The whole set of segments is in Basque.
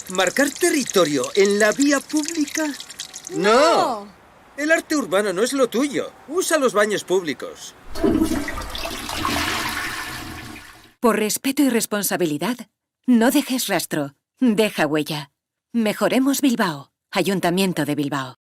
¿Marcar territorio en la vía pública? ¡No! El arte urbano no es lo tuyo. Usa los baños públicos. Por respeto y responsabilidad, no dejes rastro. Deja huella. Mejoremos Bilbao. Ayuntamiento de Bilbao.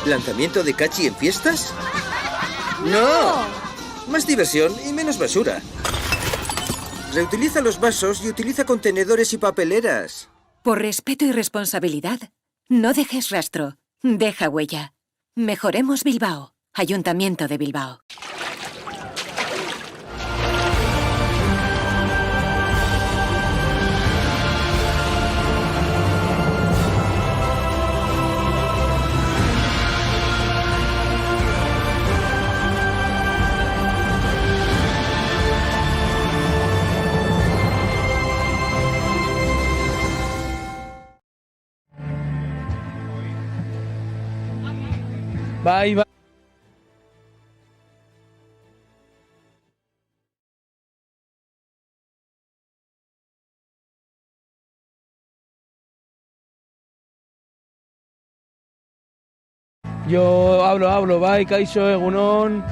¿Lanzamiento de cachi en fiestas? ¡No! Más diversión y menos basura. Reutiliza los vasos y utiliza contenedores y papeleras. Por respeto y responsabilidad, no dejes rastro. Deja huella. Mejoremos Bilbao. Ayuntamiento de Bilbao. Bai, bai. Yo hablo, bai, kaixo, egunon.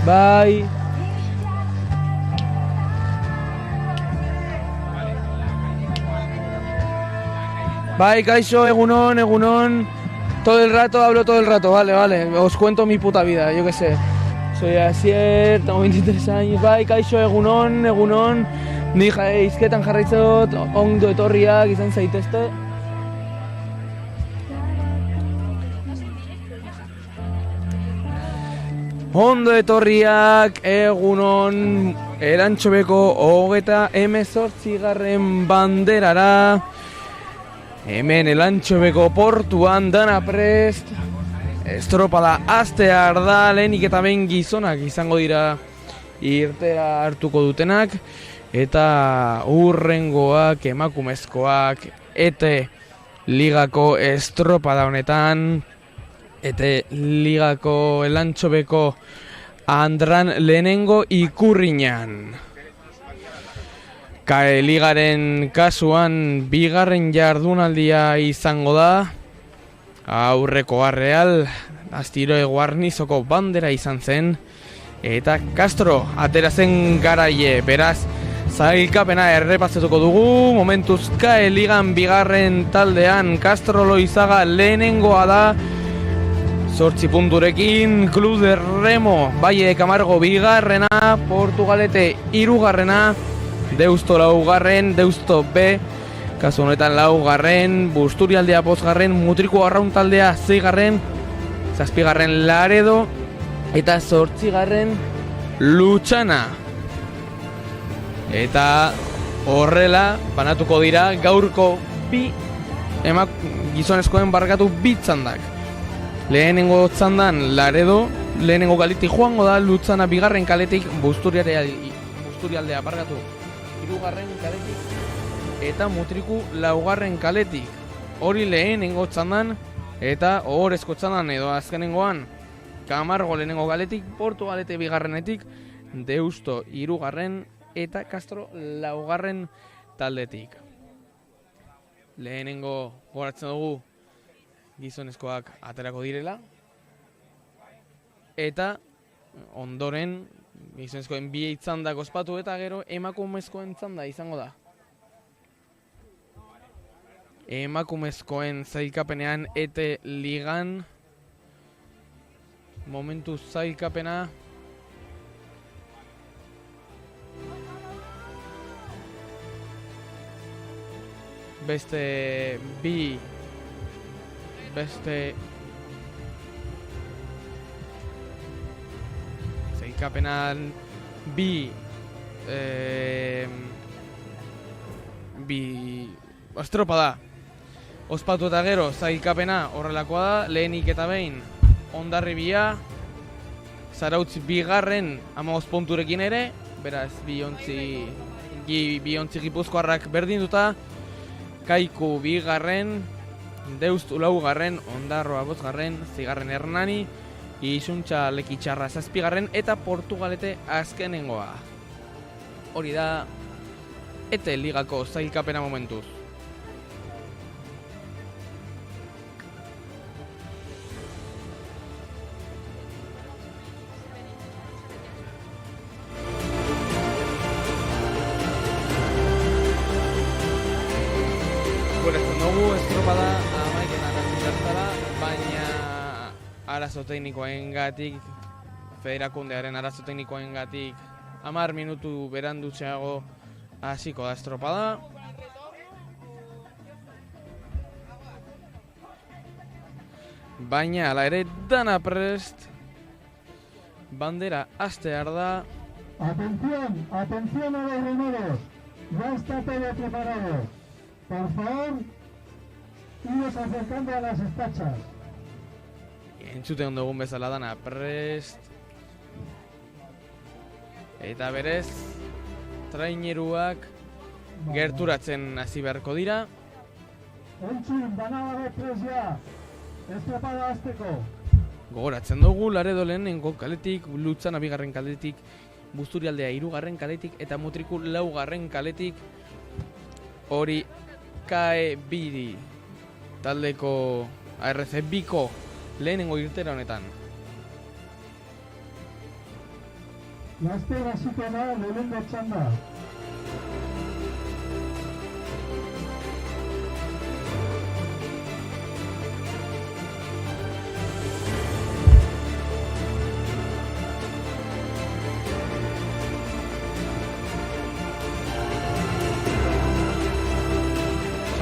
Bai. Bai, kaixo, egunon. Todo el rato, hablo todo el rato, vale. Os cuento mi puta vida, yo qué sé. Soy Asier, tengo 23 años, bai, kaixo, egunon. Ni izketan jarraitzot, ondo etorriak izan zaitezte. Ondo etorriak, egunon, Elantxobeko 38. banderara. Hemen Elantxobeko portuan dana prest. Estropada hastear da, lehenik eta behin gizonak izango dira irtera hartuko dutenak. Eta hurrengoak, emakumezkoak, ete ligako estropada honetan. Ete ligako Elantxobeko Andran lehenengo ikurriñan. Kae ligaren kasuan bigarren jardunaldia izango da. Aurreko Real Astiroe Guarnizoko bandera izan zen. Eta Castro atera zen garaie, beraz zailkapena errepasatuko dugu. Momentuz Kae ligan bigarren taldean Castro Loizaga lehenengoa da. 8 punturekin, Club de Remo, Valle de Camargo bigarrena, Portugalete hirugarrena, Deusto laugarren, Deusto B, kasu honetan laugarren, Busturialdea bosgarren, Mutriku Arraun taldea zeigarren, zazpigarren Laredo, eta 8garren Lutxana. Eta horrela, banatuko dira gaurko gizonezkoen barkatu bi txandak. Lehenengo txandan Laredo, lehenengo kaletik joango da, Lutxana bigarren kaletik, Busturialdea barkatu hirugarren kaletik, eta Mutriku laugarren kaletik. Hori lehenengo txandan, eta ohorezko txandan edo azkenengoan, Camargo lehenengo kaletik, Portugalete bigarrenetik, Deusto hirugarren, eta Castro laugarren taldetik. Lehenengo goratzen dugu, gizonezkoak aterako direla, eta ondoren gizonezkoen bi txandak ospatu eta gero emakumezkoen txanda izango da. Emakumezkoen zailkapenean ete ligan, momentu zailkapena beste zailkapenan bi estropada ospatu eta gero zailkapena horrelakoa da, lehenik eta behin Hondarribia, Zarautz bigarren 15 punturekin ere, beraz biontzi gipuzkoarrak berdinduta, Kaiku bigarren, Deustu laugarren, Ondarroa bosgarren, zigarren Hernani, Isuntxa Lekitxarra zazpigarren, eta Portugalete azkenengoa. Hori da, ete ligako zailkapena momentuz. Estropada amaiken bertara, baina arazo teknikoengatik, federakundearen arazo teknikoengatik 10 minutu berandutxeago hasiko da estropada. Baina, ala ere, dana prest, bandera hastear da. Atención, atención a los remeros, ya está todo preparado. Por favor, iros acercando a las estachas. Entzuten dugun bezala dana prest. Eta berez, traineruak gerturatzen hasi beharko dira. Entzun, banadago prest ja, estropada hasteko. Gogoratzen dugu, Laredo lehenengo kaletik, Lutzana bigarren kaletik, Busturialdea 3. kaletik eta Mutriku 4. kaletik. Hori KE Bidi taldeko ARC Biko lehenengo irtera honetan. Laster hasiko da lehenengo txanda.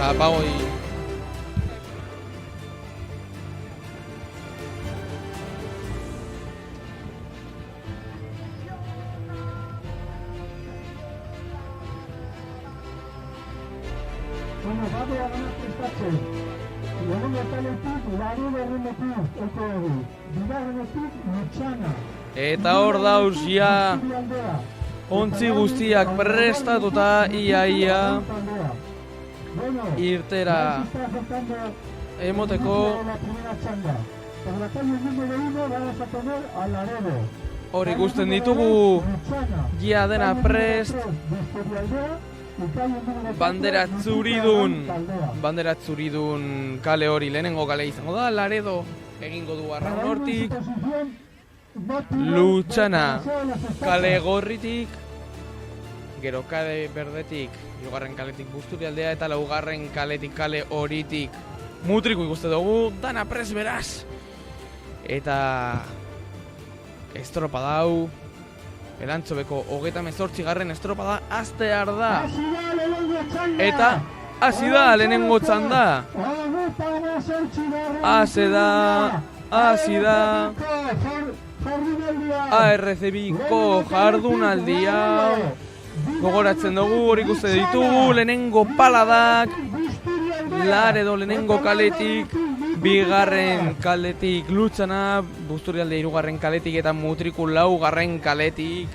Apago y... Bueno, bade aganak prestatzen. Lehenengo taletik, Laredo erremetik, eko dugu. Bigarrenetik, Lutzana. Eta hor dauz ja ontzi guztiak prestatuta iaia irtera emoteko. Hor ikusten ditugu ja dena prest. Bandera zuridun kale hori lehenengo kale izango da. Laredo egingo du arraun hortik. Lutzana kale gorritik. Gero kale berdetik 3. kaletik Busturialdea eta 4. kaletik kale horitik Mutriku ikuste dugu. Dana prest beraz. Eta estropada hau Erantzobeko 38. estropada hastear da. Eta hasi da lehenengo txanda. Hasi da ARC Biko jardunaldia. Gogoratzen dugu, hori ikuste ditugu, lehenengo paladak, Laredo lehenengo kaletik, 2. kaletik Lutzana, Busturialde 3. kaletik eta Mutriku 4. kaletik.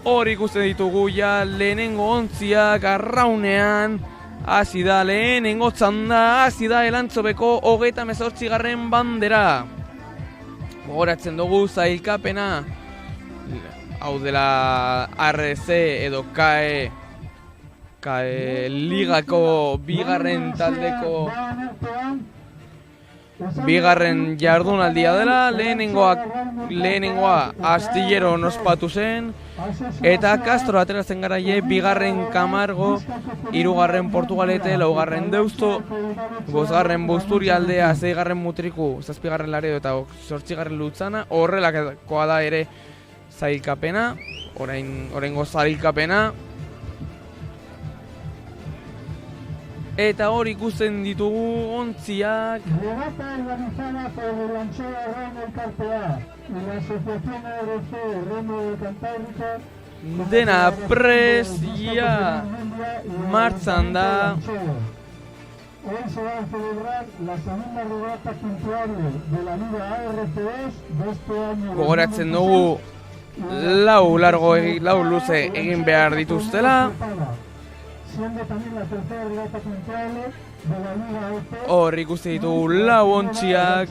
Hori ikuste ditugu ja lehenengo ontziak arraunean, hasi da lehenengo txanda, hasi da Erantzobeko 38. bandera. Gogoratzen dugu zailkapena, hau dela ARC edo KE ligako 2. taldeko 2. jardunaldia dela. Lehenengoa Astillero ospatu zen eta Castro ateratzen garaie 2. Camargo, 3. Portugalete, 4. Deusto, 5. Busturialdea, 6. Mutriku, 7. Laredo eta 8. Lutzana. Horrelakoa da ere zailkapena, oraingo zailkapena. Eta hor ikusten ditugu ontziak. Regata organizada por el Anchoa Remo Elkartea y la Asociación ARC Remo de Cantábrica. Dena prest ja martzan da. Hoy se va a celebrar la segunda regata puntuable de la Liga ARC2 de este año. Gogoratzen dugu lau luze egin behar dituztela. Hor ikusten ditugu 4 ontziak.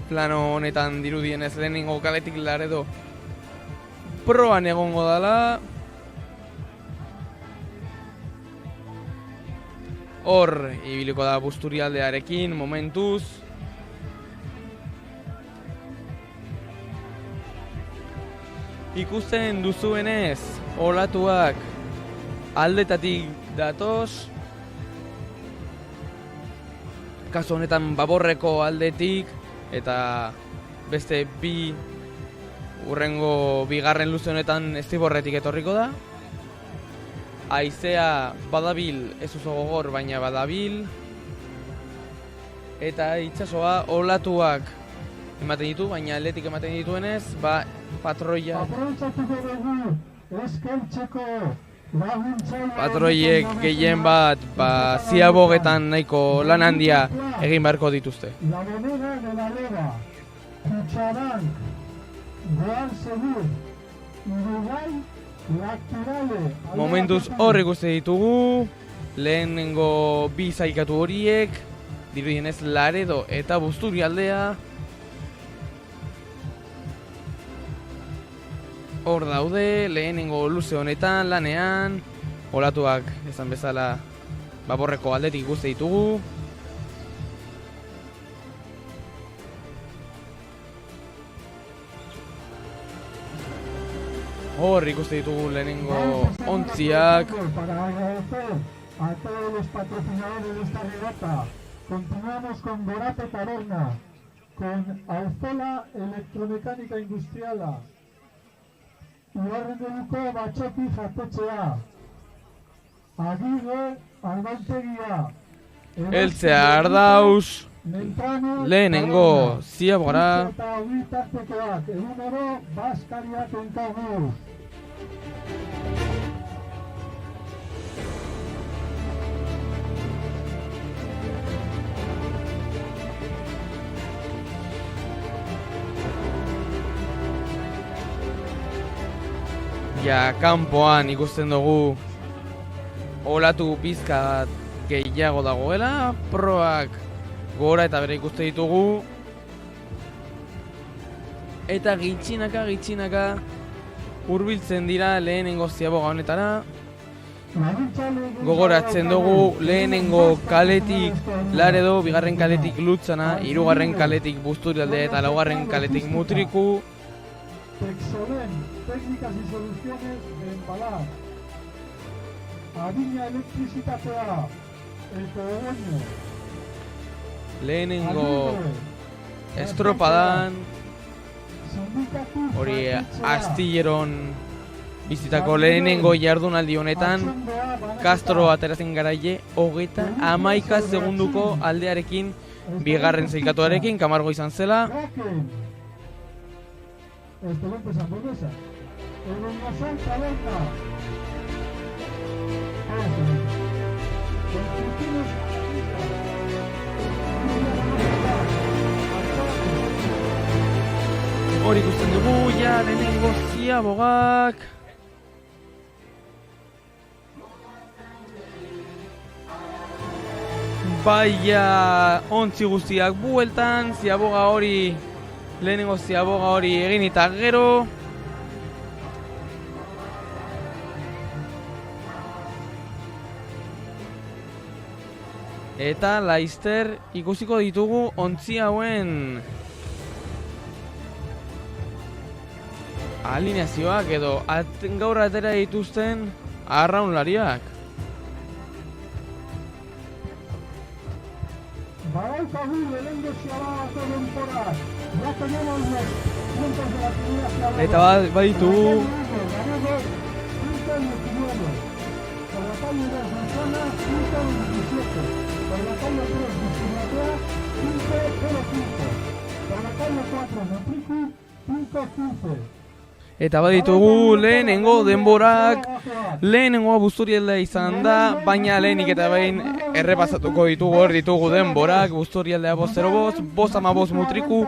Plano honetan dirudienez lehenengo kaletik Laredo proban egongo dala. Hor ibiliko da Busturialdearekin momentuz. Ikusten duzuenez, olatuak aldetatik datoz. kasu honetan Baborreko aldetik, eta beste bi urrengo bigarren luze honetan Eztiborretik etorriko da. Haizea badabil, ez oso gogor, baina badabil. Eta itsasoa olatuak ematen ditu, baina aldetik ematen dituenez, patroia... Patroiek gehien bat, ziabogetan nahiko lan handia egin beharko dituzte. La Moneda de la Leva, Cucharán, Real Segur, Uruguay, Lacturale... Momentuz hor ikuste ditugu, lehenengo bi zaikatu horiek, dirudienez Laredo eta Busturialdea. Hor daude, lehenengo luze honetan, lanean, olatuak esan bezala Baborreko aldetik ikuste ditugu. Hor ikuste ditugu lehenengo ontziak. Para agradecer a todos los patrocinadores de esta regata, continuamos con Gorate Taberna, con Alzola Electromecánica Industriala, Ubarrengoruko Batxoki Jatetxea, Agirre Arbantegia, Eltzea Ardauz, lehenengo ziabora. Eta Ubitartekoak, egunero Baskariak enkagu. Ja, kanpoan ikusten dugu olatu pizka gehiago dagoela, proak gora eta bere ikuste ditugu. Eta gitxinaka hurbiltzen dira lehenengo ziaboga honetara. Gogoratzen dugu lehenengo kaletik Laredo, bigarren kaletik Lutzana, hirugarren kaletik Busturialdea eta laugarren kaletik Mutriku. Texolen, técnicas y soluciones de embalar. Adina elektrizitatea, el Cogoño. Lehenengo estropadan, hori astilleron bizitako lehenengo jardunaldi honetan, Castro ateratzen garaile 31 segunduko aldearekin, bigarren zaikatuarekin, Kamargo izan zela. Excelentes hamburguesas. El Bongasol Taberna. Hor ikusten dugu, ja, lehenengo ziabogak. Baia ontzi guztiak bueltan, ziaboga hori, lehenengo ziaboga hori egin eta gero. Eta laizter ikusiko ditugu ontzi hauen alineazioak edo gaur atera dituzten arraunlariak. Badaukagu lehenengo ziabagako denborak. Ya tenemos los puntos de la primera ziabaga. Eta baditugu Laredo, 5:19. Por la calle 2 Manzana, 5:27. Por la calle 3 Busturialdea, 5:05. Por la calle 4 Mutriku, 5:15. Eta baditugu lehenengo denborak, lehenengoa Busturialdea izan da, baina lehenik eta behin errepasatuko ditugu hor ditugu denborak, Busturialdea 5:05, 5:15 Mutriku,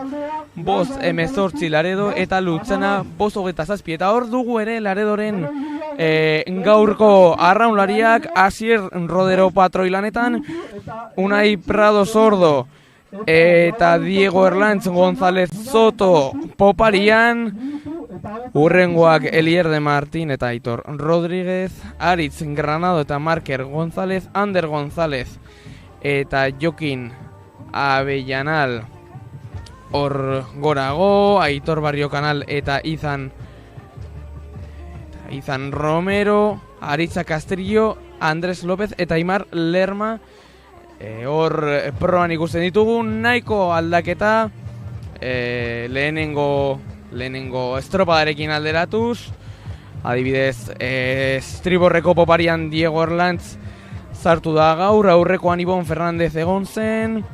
5:18 Laredo eta Lutzana 5:27. Eta hor dugu ere Laredoren gaurko arraunlariak, Asier Rodero patroilanetan, Unai Prado Sordo eta Diego Erlantz González Soto poparian, urrengoak Elier de Martín eta Aitor Rodríguez, Aritz Granado eta Marker González, Ander González eta Jokin Avellanal hor gorago, Aitor Barrio Canal eta Izan Romero, Aritza Castrillo, Andrés López eta Aimar Lerma Hor proan ikusten ditugu nahiko aldaketa, lehenengo estropadarekin alderatuz. Adibidez, estriborreko poparian Diego Erlantz sartu da gaur, aurrekoan Ibon Fernandez egon zen.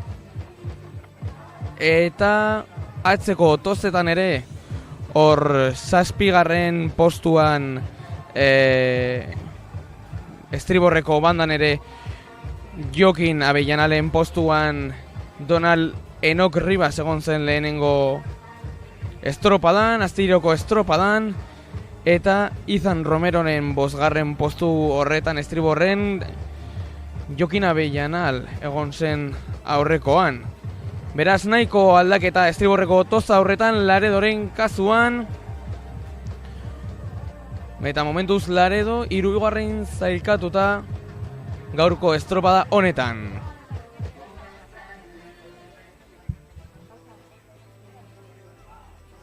Eta atzeko tostetan ere, hor 7. postuan estriborreko bandan ere Jokin Avellanalen postuan Donald Enoch Rivas egon zen lehenengo estropadan, astiroko estropadan, eta Ethan Romeroren 5. postu horretan estriborren Jokin Avellanal egon zen aurrekoan. Beraz, nahiko aldaketa estriborreko toza horretan Laredoren kasuan. Eta momentuz Laredo 3. zailkatuta gaurko estropada honetan.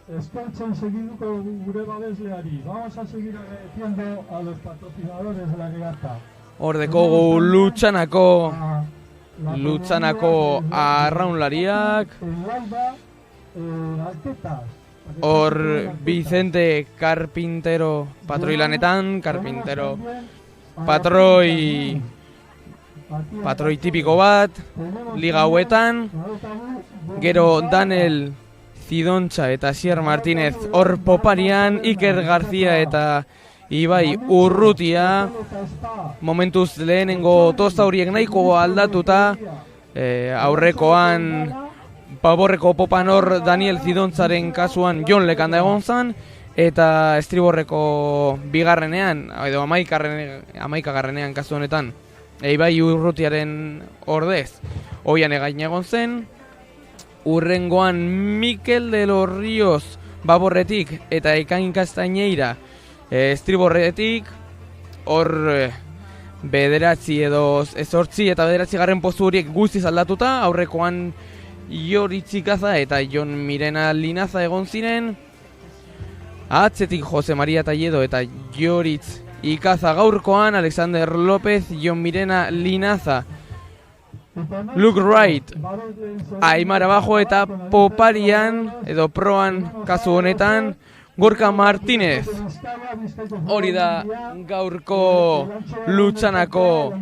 Eskertzen segiduko gure babesleari. Vamos a seguir agradeciendo a los patrocinadores de la regata. Hor dekogu Lutxanako arraunlariak. Hor Vicente Carpintero patroilanetan, Carpintero patroi tipiko bat, liga hauetan. Gero Daniel Zidontxa eta Asier Martínez hor poparian, Iker García eta Ibai Urrutia. Momentuz lehenengo tosta horiek nahiko aldatuta, aurrekoan Paborreko popan hor Daniel Zidontzaren kasuan Jon Lekanda egon zan, eta estriborreko 2. edo 11. kasu honetan Ibai Urrutiaren ordez Oian Egain egon zen. Urrengoan Mikel de los Ríos Baborretik eta Ekain Kastaineira estriborretik. Hor 9 edo 8 eta 9. postu horiek guztiz aldatuta, aurrekoan Joritz Ikaza eta Jon Mirena Linaza egon ziren. Atzetik Jose Maria Talledo eta Joritz Ikaza gaurkoan, Alexander López, Jon Mirena Linaza, Luke Wright, Aimar Abajo eta poparian edo proan kasu honetan Gorka Martínez. Hori da gaurko Lutxanako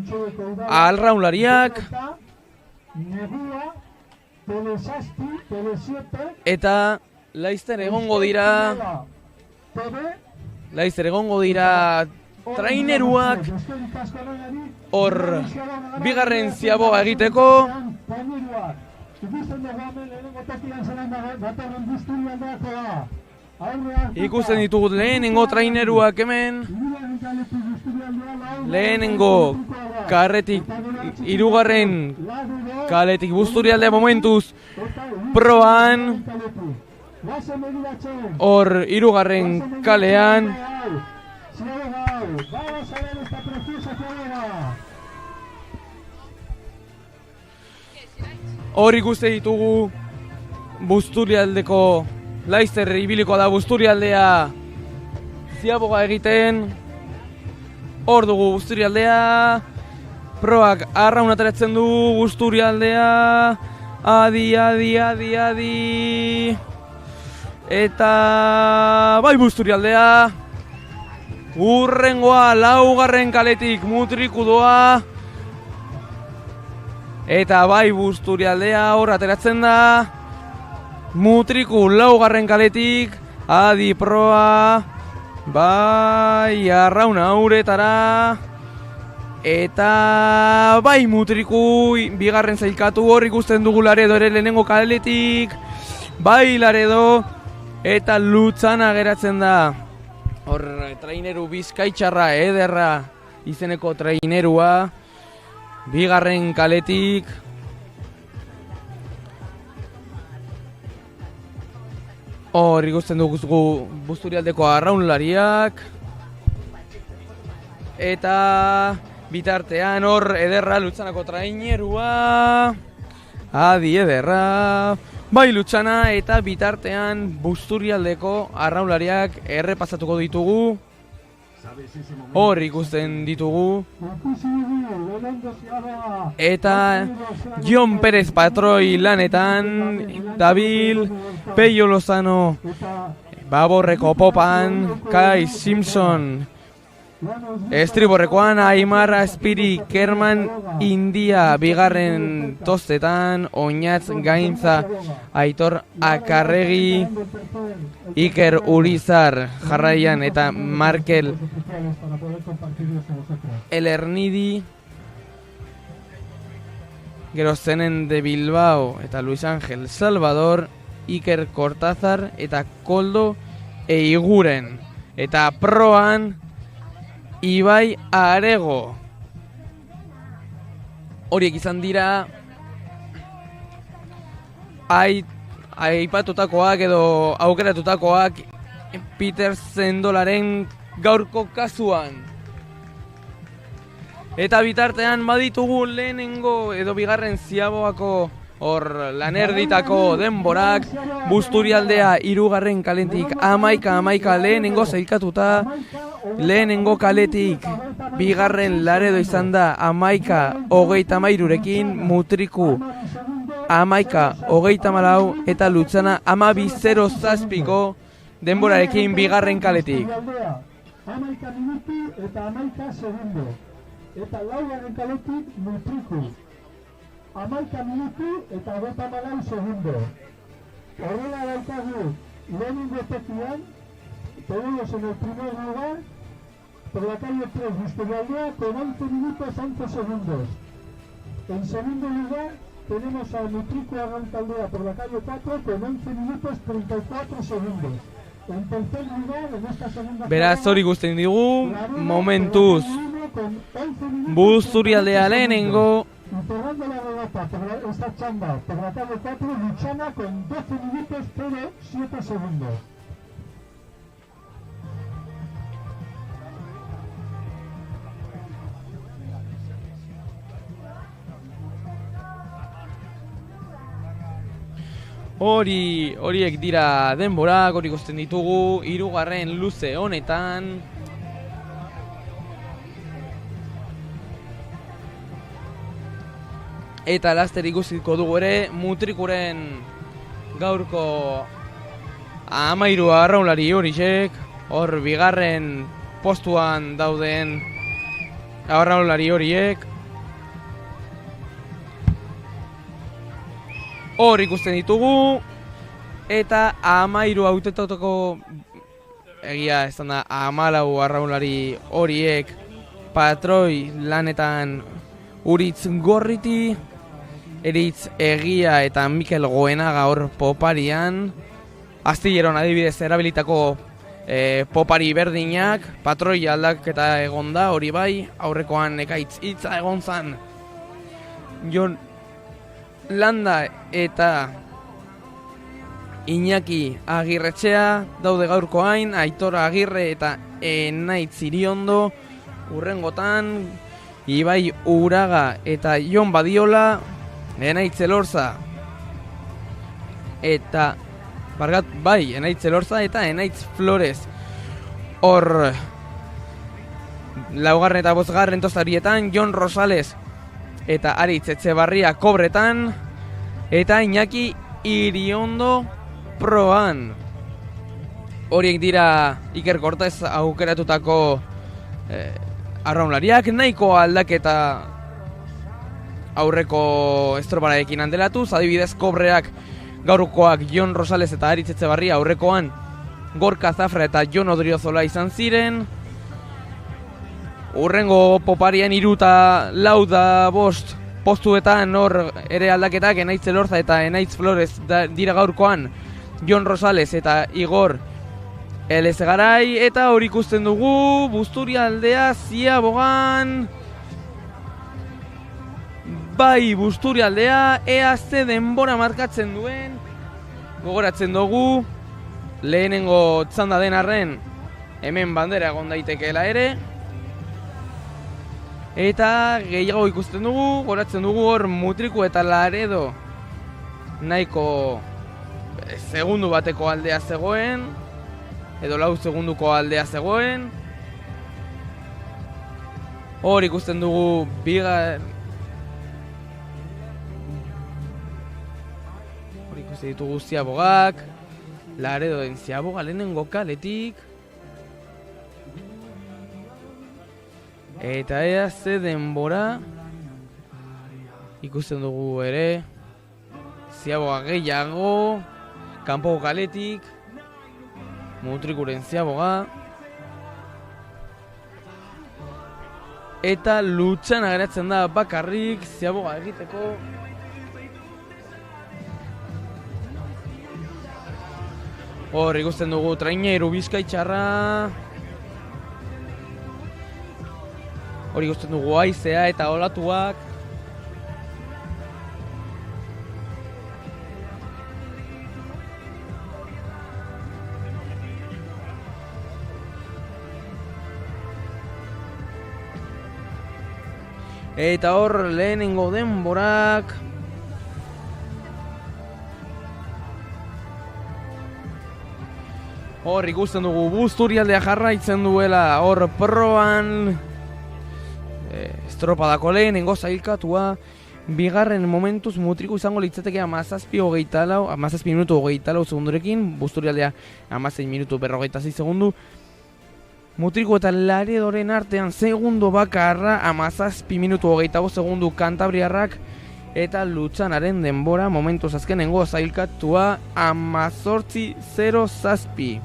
arraunlariak. Eta Laizter egongo dira traineruak hor 2. ziaboga egiteko. Ikusten ditugut lehenengo traineruak hemen. Lehenengo karretik 3. kaletik Busturialdea momentuz proan. Hor 3. kalean. Hor ikusten ditugu Busturialdeko Laizter ibiliko da Busturialdea ziaboga egiten. Hor dugu Busturialdea. Proak arraun ateratzen du Busturialdea. Adi. Eta bai Busturialdea. Urrengoa 4. kaletik Mutriku doa. Eta bai Busturialdea hor ateratzen da. Mutriku 4. kaletik. Adi proa. Bai arrauna uretara. Eta bai Mutriku 2. zailkatu hor ikusten dugu Laredo ere lehenengo kaletik. Bai Laredo. Eta Lutxana geratzen da. Hor traineru bizkaitxarra ederra izeneko trainerua. 2. kaletik. Hor ikusten dugu Busturialdeko arraunlariak. Eta bitartean hor ederra Lutxanako trainerua. Adi ederra. Bai Lutxana eta bitartean Busturialdeko arraunlariak errepasatuko ditugu. hor ikusten ditugu. Ikusi dugu, lehenengo ziaga, Eta Jon Perez patroi lanetan, dabil, Peio Lozano baborreko popan, Kai Simpson estriborrekoan, Aimar Azpiri Kerman India bigarren tostetan, Oñatz Gaintza, Aitor Akarregi, Iker Urizar jarraian eta Markel para poder compartirlos con vosotros. Elernidi, gero Zenen de Bilbao eta Luis Ángel Salvador, Iker Cortázar eta Koldo Eiguren. Eta proan Ibai Arego. Horiek izan dira aipatutakoak edo aukeratutakoak Peter Zendolaren gaurko kasuan. Eta bitartean baditugu lehenengo edo bigarren ziaboako hor lanerditako denborak, Busturialdea 3. kaletik 11 lehenengo zailkatuta, lehenengo kaletik bigarren Laredo izan da 11:33rekin, Mutriku 11:34 eta Lutzana 12:07ko denborarekin bigarren kaletik. 11 minutu eta 11 segundo. Eta laugarren kaletik Mutriku. 11 minutu eta 24 segundo. Horrela daukagu lehenengo tokian, tenemos en el primer lugar por la calle 3 Busturialdea con 11 minutos 11 segundos. En segundo lugar tenemos a Mutriku Arrancaldea por la calle 4 con 11 minutos 34 segundos. En tercer lugar, en esta segunda Beraz hori ikusten digu, momentuz Busturialdea lehenengo, y cerrando la regata por esta chamba por la calle 4, Luchana con 12 minutos 07 segundos. horiek dira denborak, hori ikusten ditugu 3. luze honetan. Eta laster ikusiko dugu ere Mutrikuren gaurko 13 arraunlari horiek, hor bigarren postuan dauden arraunlari horiek. Hor ikusten ditugu, eta 13 hautetako, egia ez da 14 arraunlari horiek, patroi lanetan Uritz Gorriti, Eritz Egia eta Mikel Goenaga hor poparian, Astilleron adibidez erabilitako popari berdinak, patroi aldaketa egon da, hori bai, aurrekoan Ekaitz Hitza egon zan, Jon Landa eta Iñaki Agirretxea daude gaurkoain, Aitor Agirre eta Enaitz Iriondo, urrengotan Ibai Uraga eta Jon Badiola, Enaitz Elorza eta Enaitz Elorza eta Enaitz Flores. Hor laugarren eta bosgarren tostarietan Jon Rosales eta Aritz Etxebarria kobretan, eta Iñaki Iriondo proan. Horiek dira Iker Cortez aukeratutako arraunlariak, nahiko aldaketa aurreko estropararekin handelatuz, adibidez kobreak gaurkoak Jon Rosales eta Aritz Etxebarria, aurrekoan Gorka Zafra eta Jon Odriozola izan ziren. Urrengo poparian 3 eta 4 da 5 postuetan hor ere aldaketak, Enaitz Elorza eta Enaitz Flores dira gaurkoan, Jon Rosales eta Igor Elezegarai, eta hori ikusten dugu Busturialdea ziabogan. Bai, Busturialdea ea ze denbora markatzen duen, gogoratzen dugu lehenengo txanda den arren hemen bandera egon daitekeela ere. Eta gehiago ikusten dugu, goratzen dugu hor Mutriku eta Laredo nahiko segundu bateko aldea zegoen, edo 4 segunduko aldea zegoen. Hor ikusten dugu hor ikusten ditugu Ziabogak, Laredoen Ziaboga lehenengo kaletik. Eta ea ze denbora ikusten dugu ere Ziaboga gehiago, kanpoko kaletik, Mutrikuren Ziaboga. Eta lutsan ageratzen da bakarrik Ziaboga egiteko. Hor ikusten dugu traineru bizkaitxarra. Hor ikusten dugu haizea eta olatuak. Eta hor lehenengo denborak. Hor ikusten dugu Busturialdea jarraitzen duela hor proban. Estropadako lehenengo zailkatua. Bigarren momentuz Mutriku izango litzateke 17 minutu 24 segundurekin. Busturialdea 16 minutu 56 segundu. Mutriku eta Laredoren artean segundo bakarra 17 minutu 25 segundu Kantabriarrak. Eta Lutsanaren denbora momentuz azkenengo zailkatua 18:07.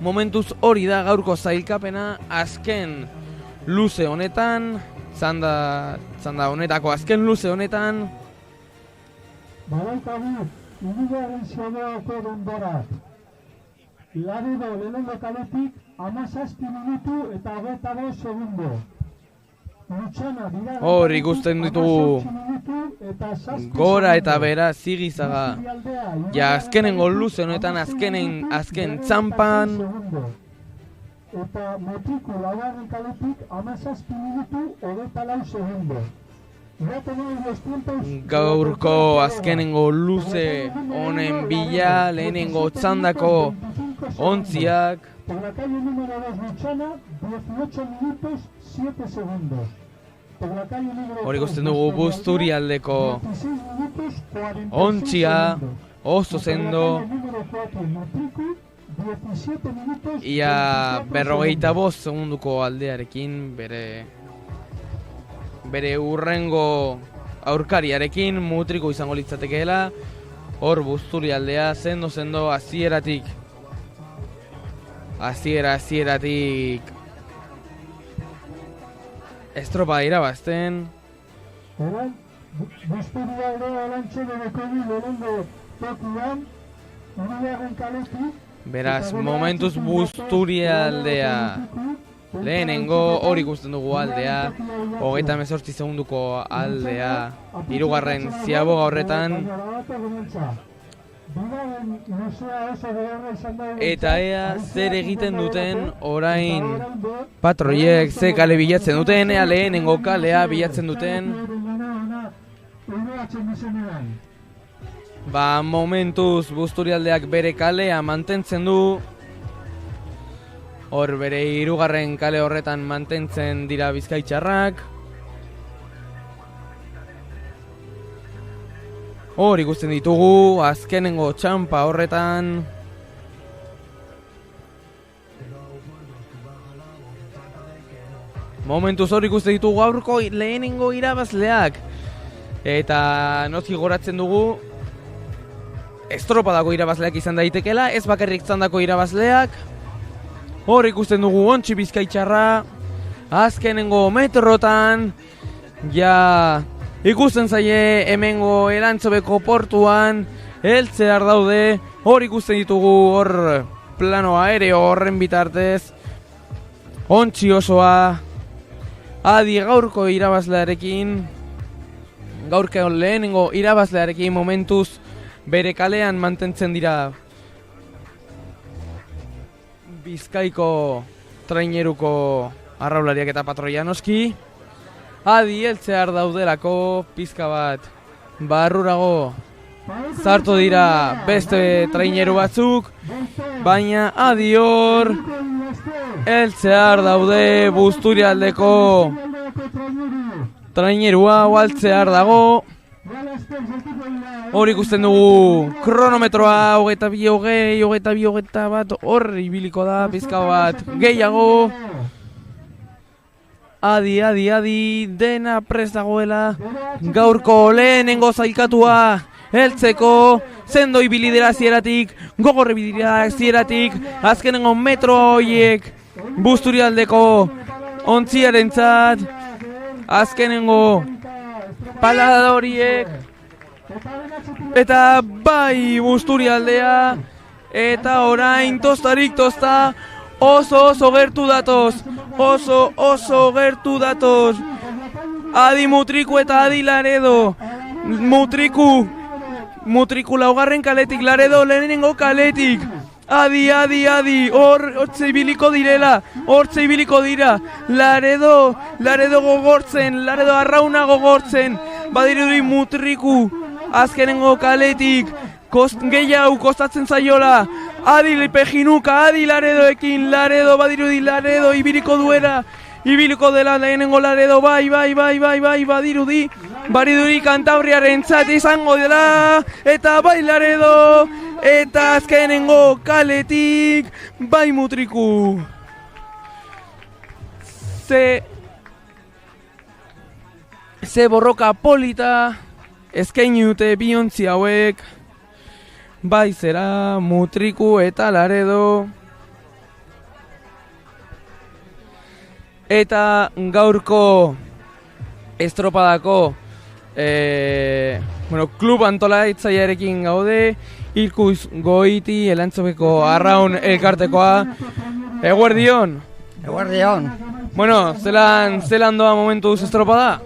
Momentuz hori da gaurko zailkapena azken luze honetan, zanda honetako azken luze honetan. Badaukagu, hirugarren Ziabogako denborak. Laredo lehenengo kaletik 17 minutu eta 25 segundo. Lutsana bigarren Hor ikusten ditugu gora eta bera zigizaga. Ja azkenengo luze honetan azken txampan. Eta Mutriku laugarren kaletik 17 minutu 24 segundo. Gaurko azkenengo luze honen bila lehenengo txandako ontziak. Por la calle número 2 Lutsana, 18 minutos 7 segundos. Por la calle número 3 Hor ikusten dugu Busturialdeko 16 minutos 46 ontzia segundos. oso sendo. Por la calle número 4 Mutriku, 17 minutos Ia 24 55 segunduko aldearekin bere urrengo aurkariarekin Mutriku izango litzatekeela. Hor Busturialdea sendo hasieratik estropa irabazten. Orain, Busturialdea alantxe dekogu lehenengo tokian, hirugarren kaletik. Beraz, momentuz Busturialdea lehenengo hor ikusten dugu aldea, 38 segunduko aldea, hirugarren Ziaboga horretan. Eta ea zer egiten duten orain patroiek, ze kale bilatzen duten, ea lehenengo kalea bilatzen duten. Ba, momentuz Busturialdeak bere kalea mantentzen du. Hor bere hirugarren kale horretan mantentzen dira bizkaitxarrak. Hor ikusten ditugu azkenengo txampa horretan. Momentuz hor ikusten ditugu aurko lehenengo irabazleak. Eta noski goratzen dugu estropadako irabazleak izan daitekela, ez bakarrik txandako irabazleak. Hor ikusten dugu ontsi bizkaitxarra azkenengo metrotan. Ja ikusten zaie hemengo Erantzobeko portuan heltzear daude. Hor ikusten ditugu hor plano aereo horren bitartez. Ontsi osoa adi gaurko irabazlearekin. Gaurko lehenengo irabazlearekin momentuz bere kalean mantentzen dira Bizkaiko traineruko arraulariak eta patroia noski. Adi heltzear daudelako pizka bat barrurago zartu dira beste traineru batzuk, baina adi hor Heltzear daude Busturialdeko trainerua, ualtzear dago. Hor ikusten dugu kronometroa, 22, 20, 21, hor ibiliko da, pizka bat gehiago. Adi, dena prest dagoela. Gaurko lehenengo zailkatua heltzeko, sendo ibilidera zieratik, gogorre bidira zieratik, azkenengo metro horiek Busturialdeko ontziarentzat, azkenengo palada horiek, eta bai Busturialdea, eta orain tostarik tosta, oso gertu datoz, oso gertu datoz. Adi Mutriku eta Adi Laredo. Mutriku laugarren kaletik, Laredo lehenengo kaletik. Adi, hortze ibiliko direla, hortze ibiliko dira. Laredo gogortzen, Laredo arrauna gogortzen. Badirudi Mutriku azkenengo kaletik, gehiago kostatzen zaiola. Adi Pejinuka, Adi Laredoekin, Laredo badirudi, Laredo ibiliko duera. Ibiliko dela lehenengo Laredo, bai, badirudi Kantabriaren txat izango dela, eta bai Laredo, eta azkenengo kaletik, bai Mutriku. Ze borroka polita, eskaini dute biontzi hauek, bai zera Mutriku eta Laredo. Eta gaurko estropadako klub antolaitzailearekin gaude, Irkuz Goiti, Elantzopeko Arraun elkartekoa. Eguerdion. Bueno, zelan doa momentuz estropada?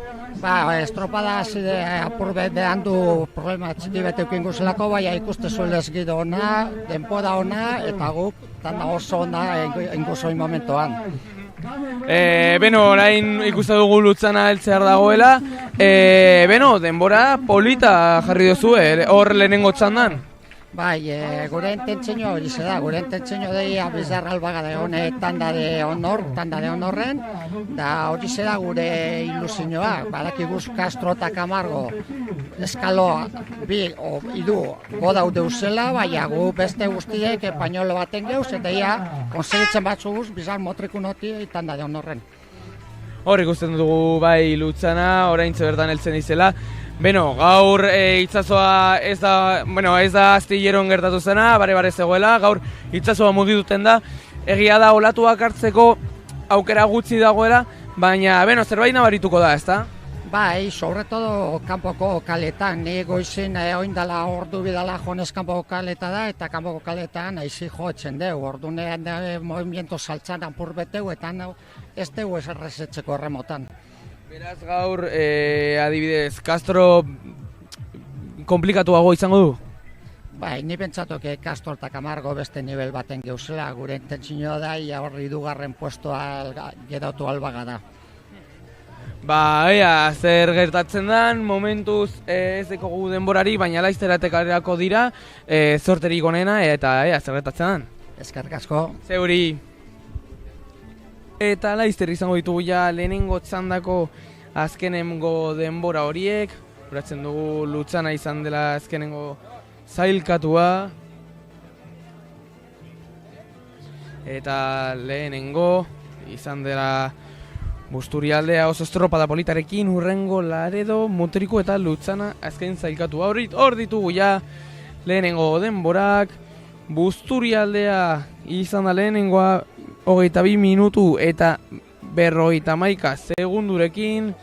Estropada zide apurbet behan du problema txiki bete ukingo zelako, baina ikuste zuelez gido ona, denpora ona, eta guk tanda oso ona ingo zoin momentoan. Orain ikuste dugu Lutzana heltzear dagoela. Denbora polita jarri dozu, hor lehenengo txandan. Bai, gure intentzio hori da, gure intentzio deia bizar albaga de hone tanda de honorren, da hori da gure ilusioa, badakiguz Castro eta Camargo eskaloa bi idu godau deuzela, baina gu beste guztiek espainolo baten geuz, eta ia konsegitzen batzuguz bizar motrikunoti tanda de honorren. Hor ikusten dugu bai Lutzana, oraintxe bertan heltzen izela. Gaur itsasoa ez da astilleron gertatu zena, bare zegoela, gaur itsasoa mugituten da. Egia da olatuak hartzeko aukera gutxi dagoela, baina zerbait nabarituko da, ezta? Bai, sobre todo kanpoko kaletan, ni goizin oindala ordu bidala jonez kanpoko kaleta da, eta kanpoko kaletan aizi joetzen dugu, ordunean movimiento saltzan apur beteu, eta ez dugu ez errezetzeko erremotan. Beraz gaur, adibidez, Castro komplikatuago izango du? Bai, ni pentsatuke Castro eta Camargo beste nivel baten geuzela, gure intentzioa da, ia horri dugarren puestoa geratu albaga da. Zer gertatzen den, momentuz ez dekogu denborari, baina laizteratek arerako dira, zorterik onena, eta zer gertatzen den? Eskerrik asko. Zeuri. Eta laizter izango ditugu ja lehenengo txandako azkenengo denbora horiek. Horatzen dugu Lutzana izan dela azkenengo zailkatua. Eta lehenengo izan dela Busturialdea oso estropada politarekin, hurrengo Laredo, Mutriku eta Lutzana azken zailkatua. Hor ditugu ja lehenengo denborak. Busturialdea izan da lehenengoa 22 minutu eta 51 segundurekin.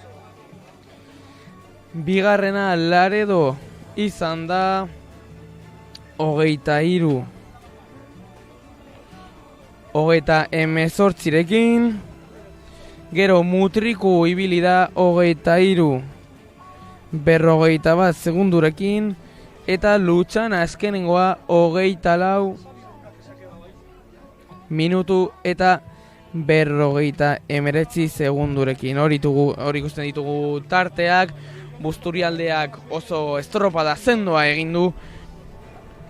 Bigarrena Laredo izan da 23:18rekin. Gero Mutriku ibili da 23:41 segundurekin. Eta Lutzana azkenengoa 24 minutu eta 59 segundurekin. Hor ikusten ditugu tarteak. Busturialdeak oso estropada sendoa egin du.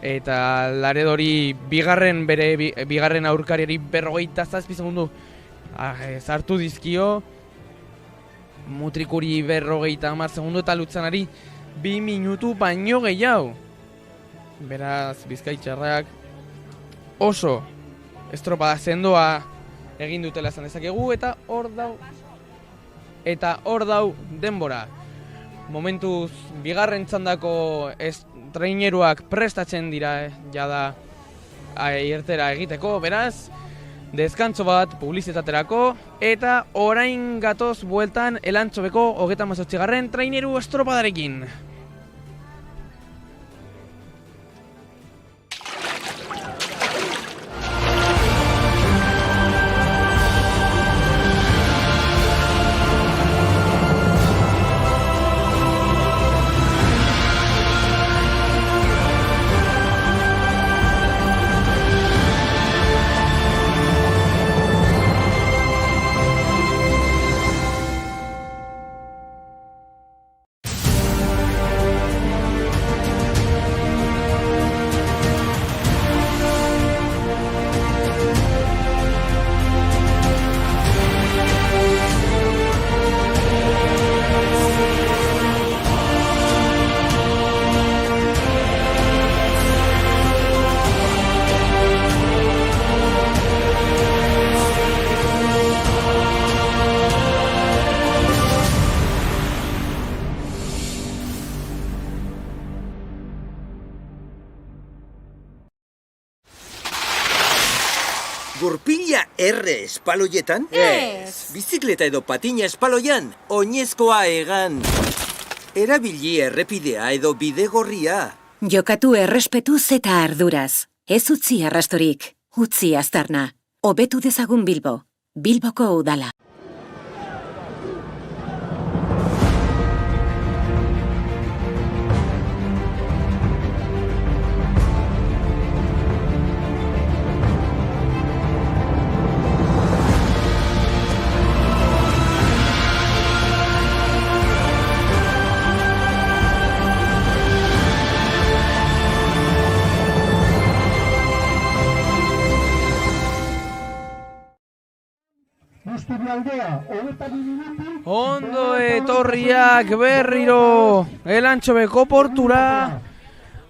Eta Laredori bigarren aurkariari 57 segundu sartu dizkio. Mutrikuri 50 segundu eta Lutzanari 2 minutu baino gehiago. Beraz, Bizkaitxarrak oso estropada sendoa egin dutela esan dezakegu eta hor dau denbora. Momentuz bigarren txandako traineruak prestatzen dira jada irtera egiteko, beraz deskantzo bat publizitaterako eta orain gatoz bueltan Elantxobeko 38. traineru estropadarekin. Gurpila espaloietan? Ez. Bizikleta edo patina espaloian, oinezkoa egan. Erabili errepidea edo bidegorria. Jokatu errespetuz eta arduraz. Ez utzi arrastorik, utzi aztarna. Hobetu dezagun Bilbo. Bilboko udala. Ondo etorriak berriro Elantxobeko portura.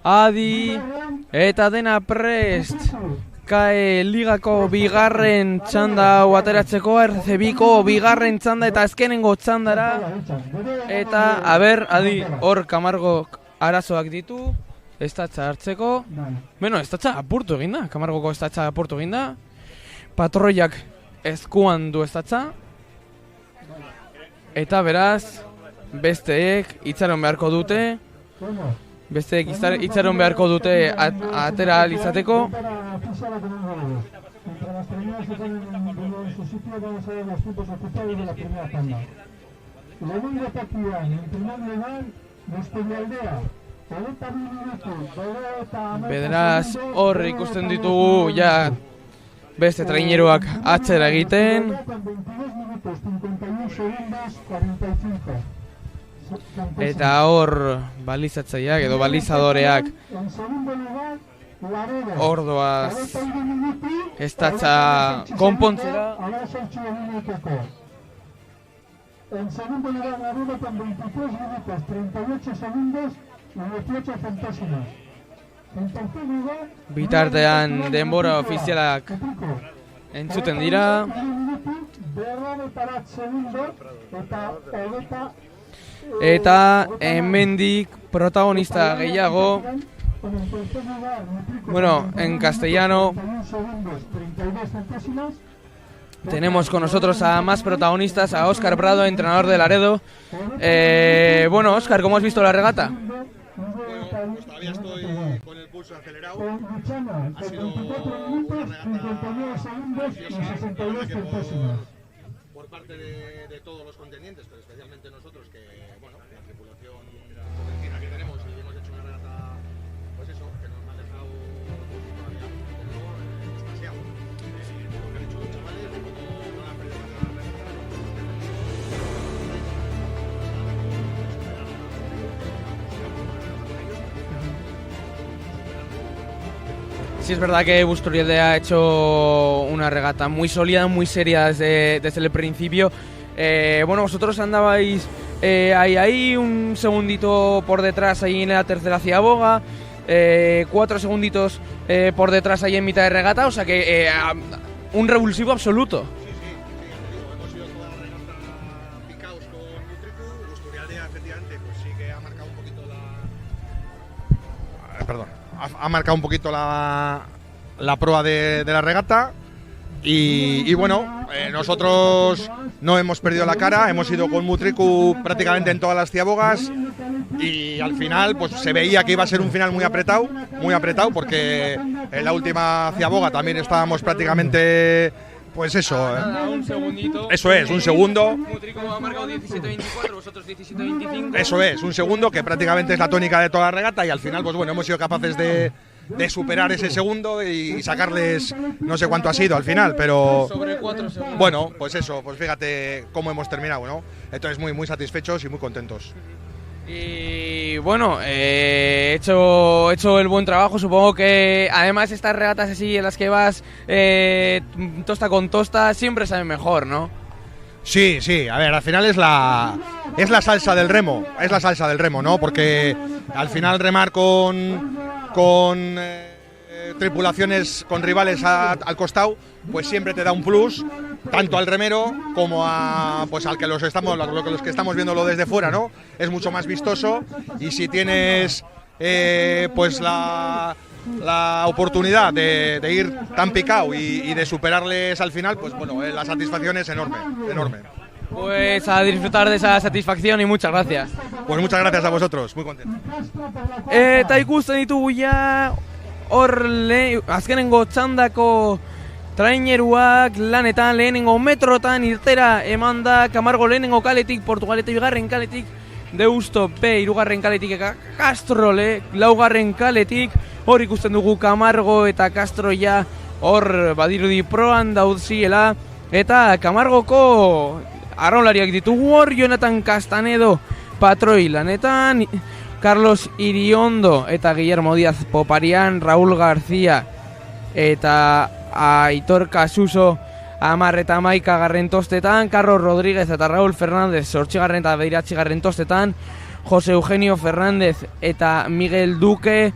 Adi eta dena prest. Kae ligako bigarren txanda hau ateratzeko, RCBko bigarren txanda eta azkenengo txandara. Eta, adi, hor Kamargok arazoak ditu. Estatza hartzeko. Bueno, estatza apurtu eginda. Kamargoko estatza apurtu eginda. Patroiak eskuan du estatza. Eta beraz, besteek itxaron beharko dute. Besteek itxaron beharko dute atera ahal izateko. Beraz, hor ikusten ditugu, ja, beste traineruak atzera egiten. Eta hor balizatzaileak edo balizadoreak hor doaz estatza konpontzera. En segundo lugar, Laredo con 23 minutos, 38 segundos y 18 centésimos. En tercer lugar, bitartean denbora ofizialak entzuten dira. Eta hemendik protagonista gehiago. Bueno, en castellano tenemos con nosotros a más protagonistas, a Óscar Prado, entrenador de Laredo. Bueno, Óscar, ¿cómo has visto la regata? Bueno, pues todavía estoy con el pulso acelerado. Ha sido una regata por parte de todos los contendientes, pero especialmente nosotros, que bueno, la tripulación jovencina que tenemos, y hemos hecho una regata, pues eso, que nos ha dejado todavía extasiado. Lo que han hecho los chavales, de cómo no han perdido la regata, Sí, es verdad que Busturialde ha hecho una regata muy sólida, muy seria desde el principio. Bueno, vosotros andabais ahí un segundito por detrás, ahí en la tercera ciaboga, 4 segunditos por detrás ahí en mitad de regata, o sea que un revulsivo absoluto. Hemos ido toda la regata picaos con Nutricu. Busturialde efectivamente pues sí que ha marcado un poquito ha marcado un poquito la proa de la regata y bueno, nosotros no hemos perdido la cara, hemos ido con Nutricu prácticamente en todas las ciabogas y al final pues se veía que iba a ser un final muy apretado porque en la última ciaboga también estábamos prácticamente pues eso. Un segundito. Eso es, un segundo. Nutricu ha marcado 17.24, vosotros 17.25. Eso es, un segundo que prácticamente es la tónica de toda la regata y al final pues bueno, hemos sido capaces de superar ese segundo y sacarles, no sé cuánto ha sido al final, pero sobre 4 segundos. bueno, pues eso, pues fíjate cómo hemos terminado, ¿no? Entonces muy satisfechos y muy contentos. Y bueno, he hecho el buen trabajo. Supongo que además estas regatas así en las que vas tosta con tosta siempre saben mejor, ¿no? Sí, a ver, al final es la salsa del remo, ¿no? Porque al final remar con tripulaciones, con rivales al costado, pues siempre te da un plus, tanto al remero como pues al que los que estamos viéndolo desde fuera, ¿no? Es mucho más vistoso y si tienes pues la oportunidad de ir tan picado y de superarles al final, pues bueno, la satisfacción es enorme. Pues a disfrutar de esa satisfacción y muchas gracias. Pues muchas gracias a vosotros, muy contento. Eta ikusten ditugu ja azkenengo txandako traineruak lanetan lehenengo metrotan irtera eman da Camargo lehenengo kaletik, Portugalete bigarren kaletik, Deusto B hirugarren kaletik eta Castro laugarren kaletik. Hor ikusten dugu Camargo eta Castro ja hor badirudi proan daudziela eta Camargoko arraunlariak ditugu hor, Jonathan Castanedo patroi lanetan, Carlos Iriondo eta Guillermo Díaz poparian, Raúl García eta Aitor Casuso 10 eta 11 tostetan, Carlos Rodríguez eta Raúl Fernández 8 eta 9 tostetan, José Eugenio Fernández eta Miguel Duque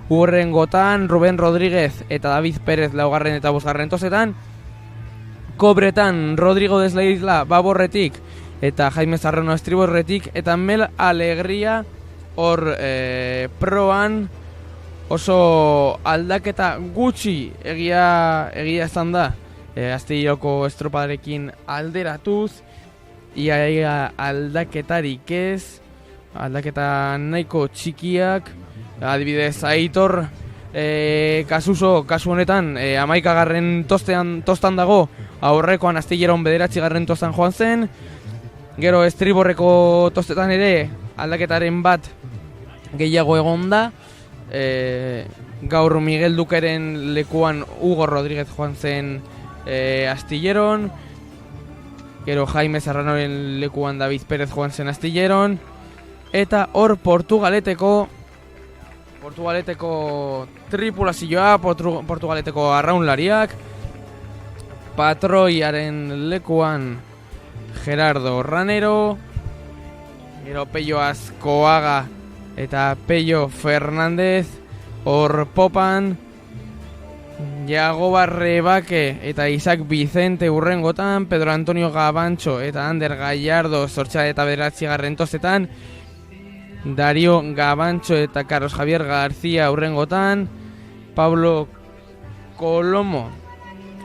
urrengotan, Rubén Rodríguez eta David Pérez 4 eta 5 tostetan, Kobretan Rodrigo Desleisla baborretik eta Jaime Zarrano estriborretik eta Mel Alegría hor proan oso aldaketa gutxi egia izan da Astilloko estropadarekin alderatuz ia aldaketarik ez, aldaketa nahiko txikiak, adibidez Aitor Casuso kasu honetan 11. tostan dago, aurrekoan Astilleron 9. tostan joan zen, gero estriborreko tostetan ere aldaketaren bat gehiago egon da, gaur Miguel Dukeren lekuan Hugo Rodríguez joan zen Astilleron, gero Jaime Serranoren lekuan David Pérez joan zen Astilleron, eta hor Portugaleteko tripulazioa, Portugaleteko arraunlariak, patroiaren lekuan Gerardo Ranero, gero Pello Azkoaga eta Pello Fernández, hor popan Iago Barrebake eta Isaac Vicente urrengotan, Pedro Antonio Gabancho eta Ander Gallardo 8 eta 9 tostetan, Darío Gabancho eta Carlos Javier García urrengotan, Pablo Colomo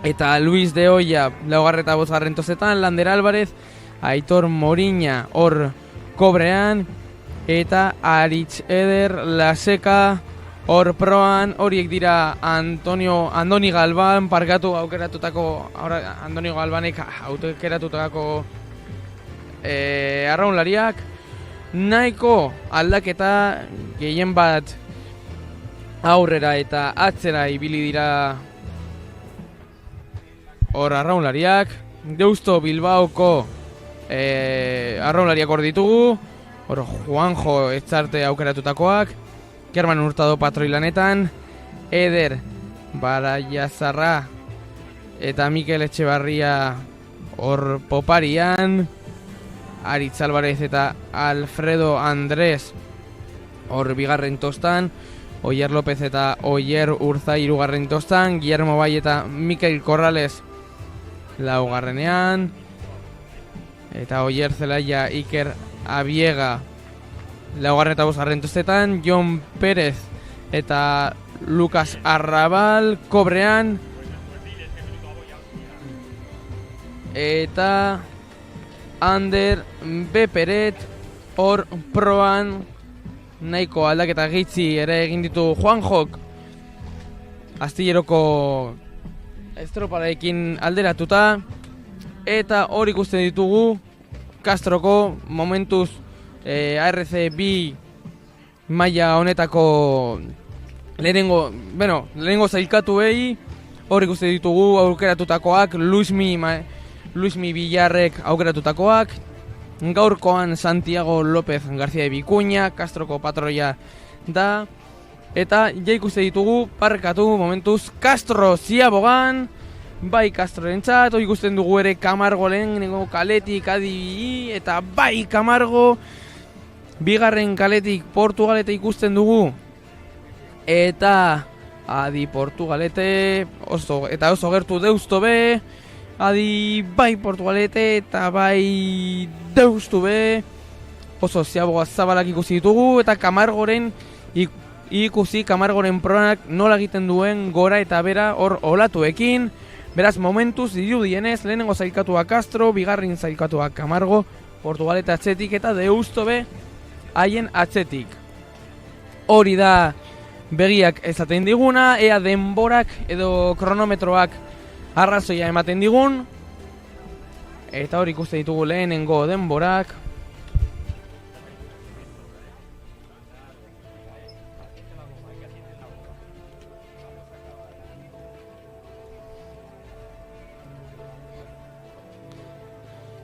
eta Luis de Olla 4 eta 5 tostetan, Lander Álvarez, Aitor Moriña hor kobrean eta Aritz Eder Laseka hor proan. Horiek dira Andoni Galban Andoni Galbanek aukeratutako arraunlariak. Nahiko aldaketa gehien bat aurrera eta atzera ibili dira hor arraunlariak. Deusto Bilbaoko arraunlariak hor ditugu, hor Juanjo Etzarte aukeratutakoak, Kerman Hurtado patroi lanetan, Eder Baraiazarra eta Mikel Etxebarria hor poparian, Aritz Alvarez eta Alfredo Andrés hor bigarren tostan, Oier López eta Oier Urza hirugarren tostan, Guillermo Bai eta Mikel Corrales laugarrenean, eta Oier Zelaya Iker Abiega laugarren eta bosgarren tostetan, Jon Pérez eta Lucas Arrabal kobrean, eta Ander Beperet hor proan nahiko aldaketa gitzi ere egin ditu Juanjok Astilleroko estroparaekin alderatuta, eta hor ikusten ditugu Castroko momentuz ARC B maila honetako lehenengo zailkatuei hor ikusten ditugu aukeratutakoak, Luismi Villarrek aukeratutakoak, gaurkoan Santiago López García de Vicuña, Castroko patroia da, eta ja ikusten ditugu parkatu momentuz Castro Ziabogan, bai Castrorentzat, hori ikusten dugu ere Camargo lehenengo kaletik Adi, eta bai Camargo bigarren kaletik Portugalete ikusten dugu, eta Adi Portugalete eta oso gertu Deusto be, Adi bai Portugalete eta bai Deustu be, oso Ziaboga zabalak ikusi ditugu, eta Camargoren ikusi Camargoren pronak nola egiten duen gora eta bera hor olatuekin. Beraz, momentuz dirudienez, lehenengo zailkatua Castro, bigarren zailkatua Camargo, Portugalete atzetik eta Deusto be haien atzetik. Hori da begiak ezaten diguna, ea denborak edo kronometroak arrazoia ematen digun, eta hori ikusten ditugu lehenengo denborak.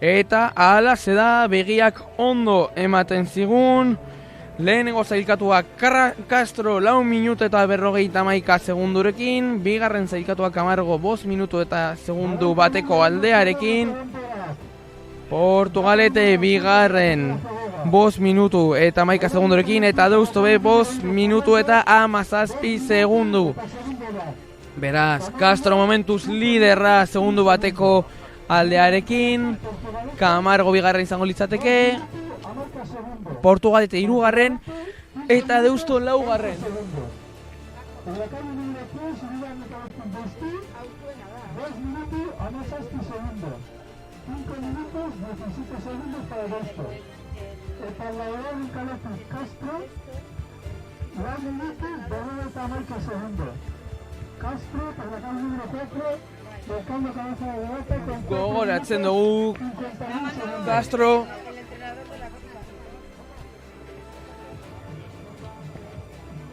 Eta ahala da begiak ondo ematen zigun. Lehenengo zailkatuak Castro 4 minutu eta 51 segundurekin, bigarren zailkatuak Camargo 5 minutu eta segundu bateko aldearekin, Portugalete bigarren 5 minutu eta 11 segundurekin, eta Deusto be 5 minutu eta 17 segundu. Beraz, Castro momentuz liderra segundu bateko aldearekin, Camargo bigarren izango litzateke, Portugalete hirugarren eta Deusto laugarren.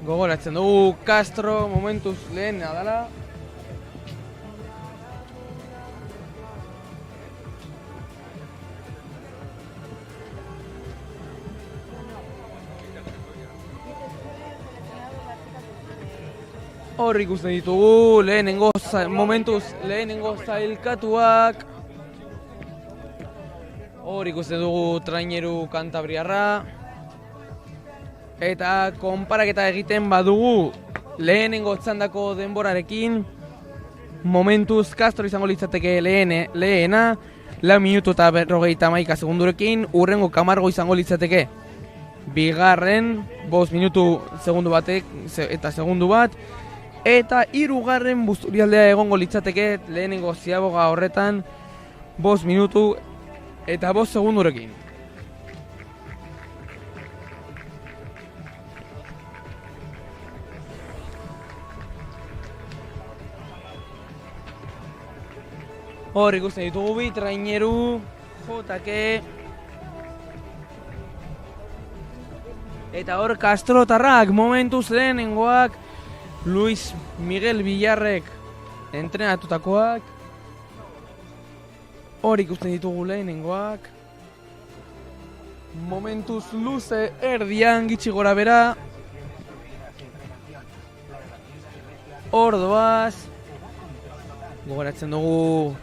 Gogoratzen dugu Castro momentuz lehen adala. Hor ikusten ditugu momentuz lehenengo zailkatuak. Hor ikusten dugu traineru kantabriarra. Eta konparaketa egiten badugu lehenengo txandako denborarekin, momentuz Castro izango litzateke lehena, 4 minutu eta 51 segundurekin, urrengo Camargo izango litzateke bigarren 5 minutu segundu batek eta segundu bat, eta hirugarren Busturialdea egongo litzateke lehenengo Ziaboga horretan 5 minutu eta 5 segundurekin. Hor ikusten ditugu bi traineru, jotake, eta hor Castrotarrak momentuz lehenengoak, Luis Miguel Villarrek entrenatutakoak. Hor ikusten ditugu lehenengoak, momentuz luze erdian gitxi gora bera. ordoaz. Gogoratzen dugu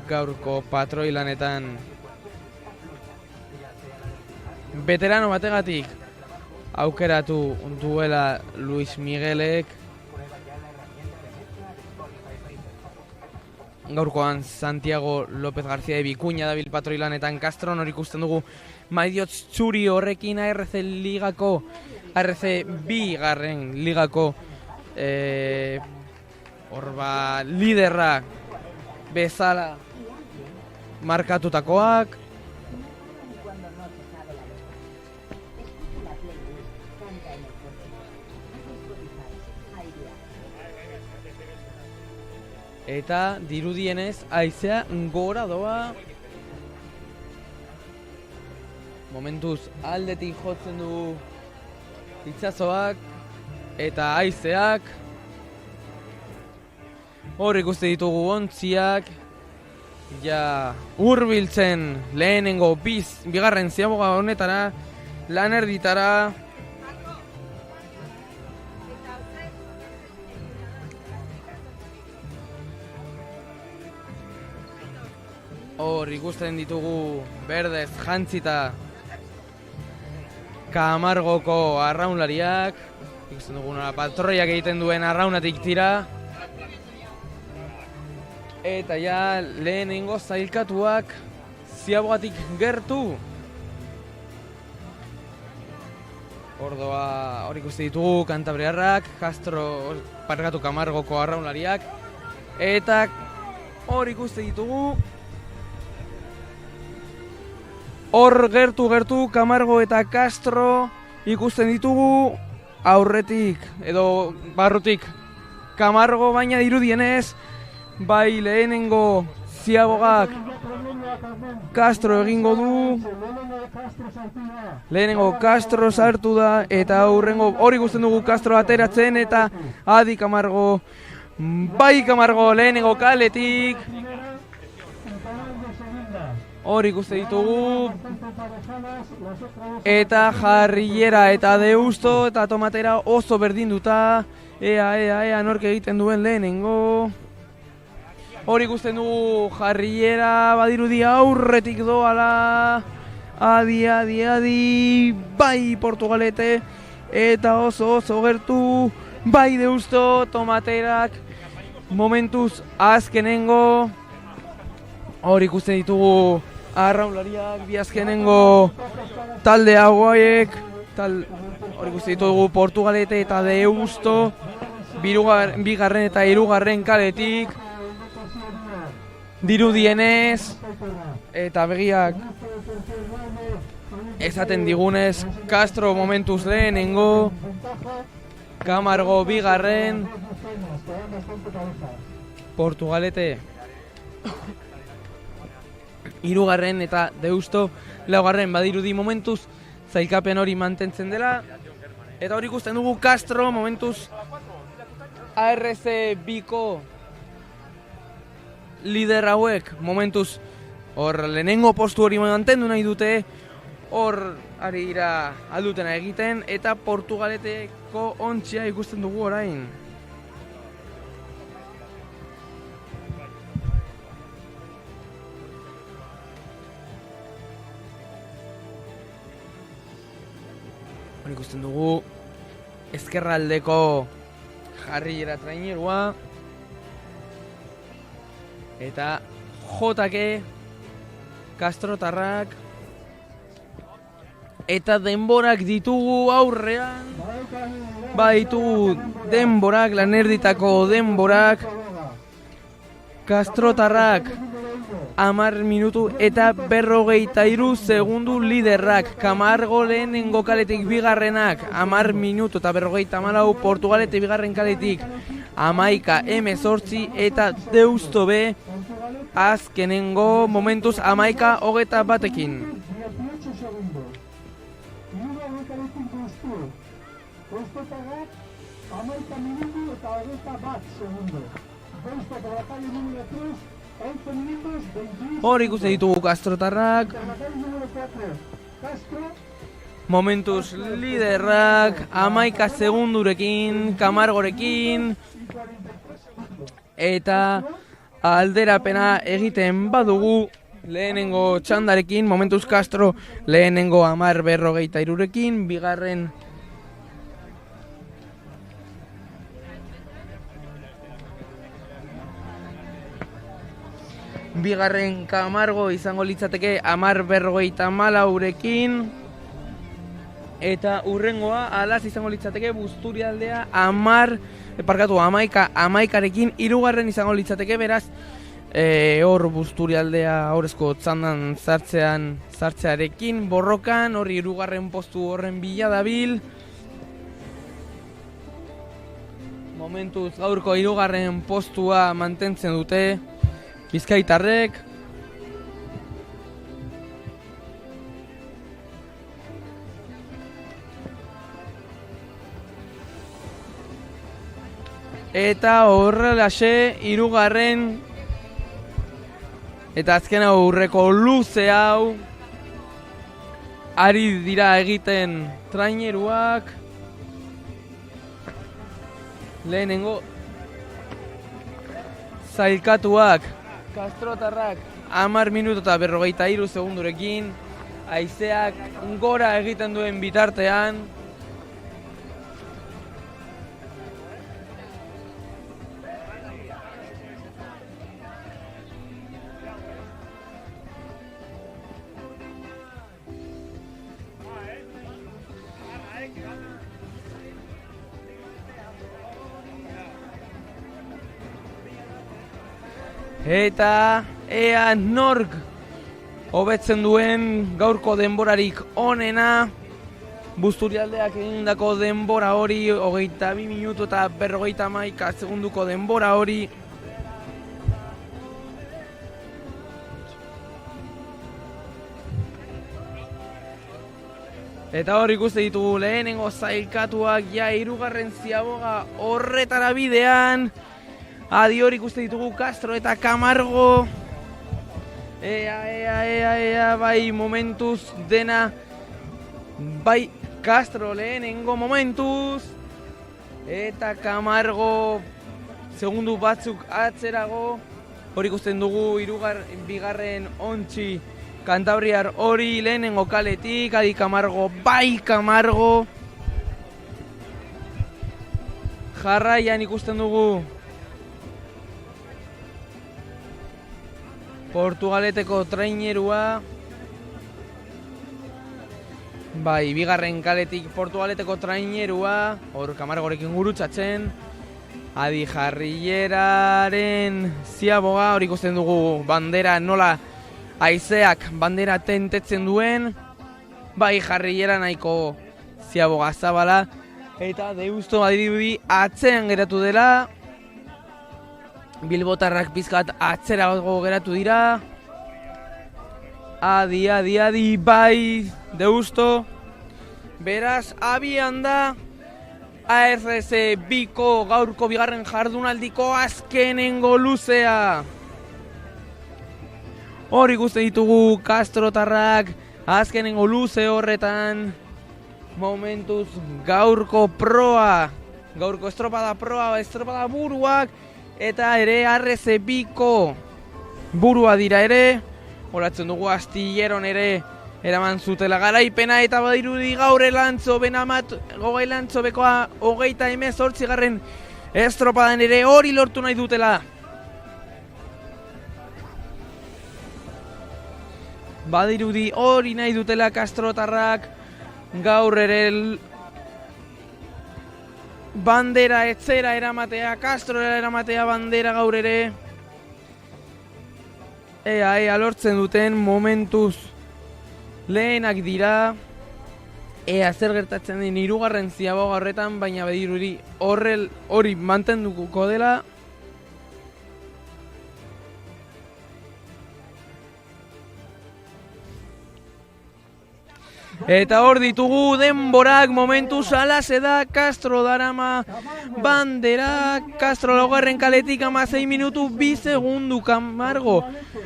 gaurko patroi lanetan veterano bategatik aukeratu duela Luis Miguelek. Gaurkoan Santiago López García de Bikuña dabil patroi lanetan Castro, hor ikusten dugu Maidiot Zuri horrekin ARC bigarren ligako liderrak bezala markatutakoak. Eta dirudienez haizea gora doa. Momentuz aldetik jotzen du itsasoak eta haizeak. Hor ikuste ditugu ontziak ja hurbiltzen lehenengo bigarren ziaboga honetara, lan erditara. Hor ikusten ditugu berdez jantzita Kamargoko arraunlariak. Ikusten dugu nola patroiak egiten duen arraunatik tira. Eta ja lehenengo zailkatuak ziabogatik gertu. Hor ikusten ditugu kantabriarrak, Kamargoko arraunlariak. Eta hor ikusten ditugu hor gertu Camargo eta Castro ikusten ditugu aurretik edo barrutik Camargo, baina dirudienez bai lehenengo ziabogak Castro egingo du. Lehenengo Castro sartu da eta aurrengo hor ikusten dugu Castro ateratzen eta adi Camargo. Bai Camargo lehenengo kaletik. Hor ikuste ditugu eta jarrilera eta deusto eta tomatera oso berdinduta. Ea nork egiten duen lehenengo. Hor ikusten dugu jarrilera badirudi aurretik doala. Adi, bai Portugalete eta oso gertu. Bai deusto tomaterak momentuz azkenengo. Hor ikusten ditugu arraunlariak, bi azkenengo talde hauek. Hor ikusten ditugu Portugalete eta deusto bigarren eta hirugarren kaletik. Dirudienez eta begiak esaten digunez Castro momentuz lehenengo, Camargo bigarren, Portugalete hirugarren eta deusto laugarren. Badirudi momentuz zailkapen hori mantentzen dela. Eta hori ikusten dugu Castro momentuz ARC biko lider hauek momentuz hor lehenengo postu hori mantendu nahi dute. Hor ari dira aldutena egiten eta Portugaleteko ontzia ikusten dugu orain. Hor ikusten dugu ezkerraldeko jarrilera trainerua eta jotake Castrotarrak eta denborak ditugu aurrean. Baditu denborak, lanerditako denborak. Castrotarrak 10 minutu eta 43 segundu liderrak. Camargo lehenengo kaletik bigarrenak 10 minutu eta 54. Portugalete bigarren kaletik 11:18 eta deusto be azkenengo momentuz 11:21. Hor ikusten ditugu Castrotarrak Momentuz liderrak 11 segundurekin, Camargorekin, eta alderapena egiten badugu lehenengo txandarekin, momentuz Castro lehenengo 10:43rekin, bigarren Camargo izango litzateke 10:54rekin, eta urrengoa alaz izango litzateke Busturialdea 11:11rekin, hirugarren izango litzateke, beraz hor Busturialdea horrezko txandan sartzearekin borrokan, hor hirugarren postu horren bila dabil. Momentuz gaurko hirugarren postua mantentzen dute bizkaitarrek. Eta horrelaxe hirugarren eta azken aurreko luze hau ari dira egiten traineruak. Lehenengo zailkatuak Castrotarrak 10 minutu eta 43 segundurekin, haizeak gora egiten duen bitartean. Eta ea nork hobetzen duen gaurko denborarik onena. Busturialdeak egindako denbora hori 22 minutu eta 51 segunduko denbora hori. Eta hor ikuste ditugu lehenengo zailkatuak ja hirugarren ziaboga horretara bidean. Adi hor ikuste ditugu Castro eta Camargo. Ea, bai momentuz dena. Bai Castro lehenengo momentuz. Eta Camargo segundu batzuk atzerago. Hor ikusten dugu bigarren ontsi Kantabriar hori lehenengo kaletik. Adi Camargo, bai Camargo. Jarraian ikusten dugu Portugaleteko trainerua. Bai, bigarren kaletik Portugaleteko trainerua. Hor Camargorekin gurutzatzen. Adi Jarrilleraren ziaboga. Hor ikusten dugu bandera nola haizeak bandera tentetzen duen. Bai, Jarrillera nahiko ziaboga zabala. Eta Deusto badirudi atzean geratu dela. Bilbotarrak pizkat atzerago geratu dira. Adi, bai Deusto. Beraz, abian da ARS biko gaurko bigarren jardunaldiko azkenengo luzea. Hor ikusten ditugu Castrotarrak azkenengo luze horretan. Momentuz gaurko proa, gaurko estropada proa, estropada buruak. Eta ere RC-biko burua dira ere. Horatzen dugu Astilleron ere eraman zutela garaipena. Eta badirudi gaur elantzo benamat gogei lantzo bekoa 38. estropadan ere hori lortu nahi dutela. Badirudi hori nahi dutela Castrotarrak. Gaur ere bandera etzera eramatea, Castrora eramatea bandera gaur ere. Ea lortzen duten momentuz lehenak dira. Ea zer gertatzen den hirugarren ziaboga horretan, baina badirudi hori mantenduko dela. Eta hor ditugu denborak momentuz alaze da Castro darama bandera. Castro laugarren kaletik 16 minutu 2 segundu. Camargo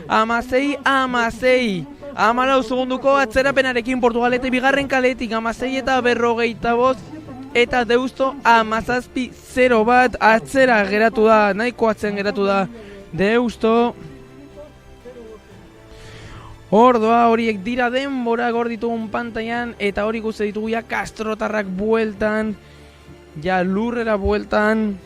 16. 14 segunduko atzerapenarekin Portugalete bigarren kaletik 16:45 eta Deusto 17:0 bat atzera geratu da, nahiko atzen geratu da Deusto. Ordoa horiek dira denbora gor ditugun pantailan eta hori guzti ditugu ja kastrotarrak bueltan, ja lurrera bueltan.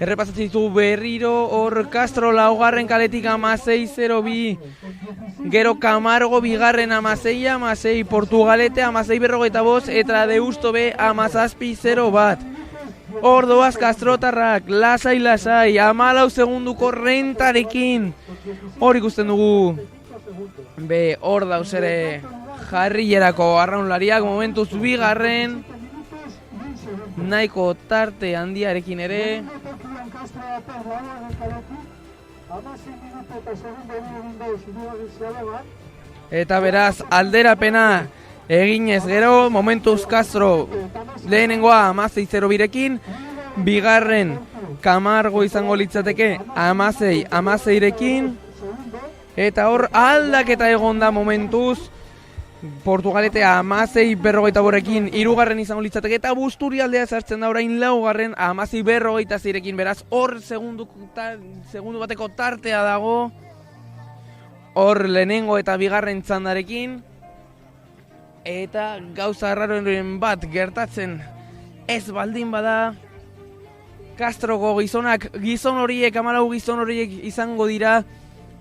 Errepasatzen ditugu berriro, hor Castro laugarren kaletik 16:02, gero Camargo bigarren 16:16, Portugalete 16:45 eta Deusto B 17:0 bat. Ordoaz Castrotarrak, lasai, 14 segunduko rentarekin. Hor ikusten dugu, be hor dauz ere jarrilerako arraunlariak, momentuz bigarren, nahiko tarte handiarekin ere. Eta beraz, alderapena eginez gero, momentuz Castro lehenengoa 16:02rekin, bigarren Camargo izango litzateke 16:16rekin, eta hor aldaketa egon da momentuz, Portugalete 16:45rekin hirugarren izango litzateke eta Busturialdea sartzen da orain laugarren 16:46rekin, beraz hor segundu bateko tartea dago, hor lehenengo eta bigarren txandarekin. Eta gauza arraroen bat gertatzen ez baldin bada, Castroko gizon horiek, 14 gizon horiek izango dira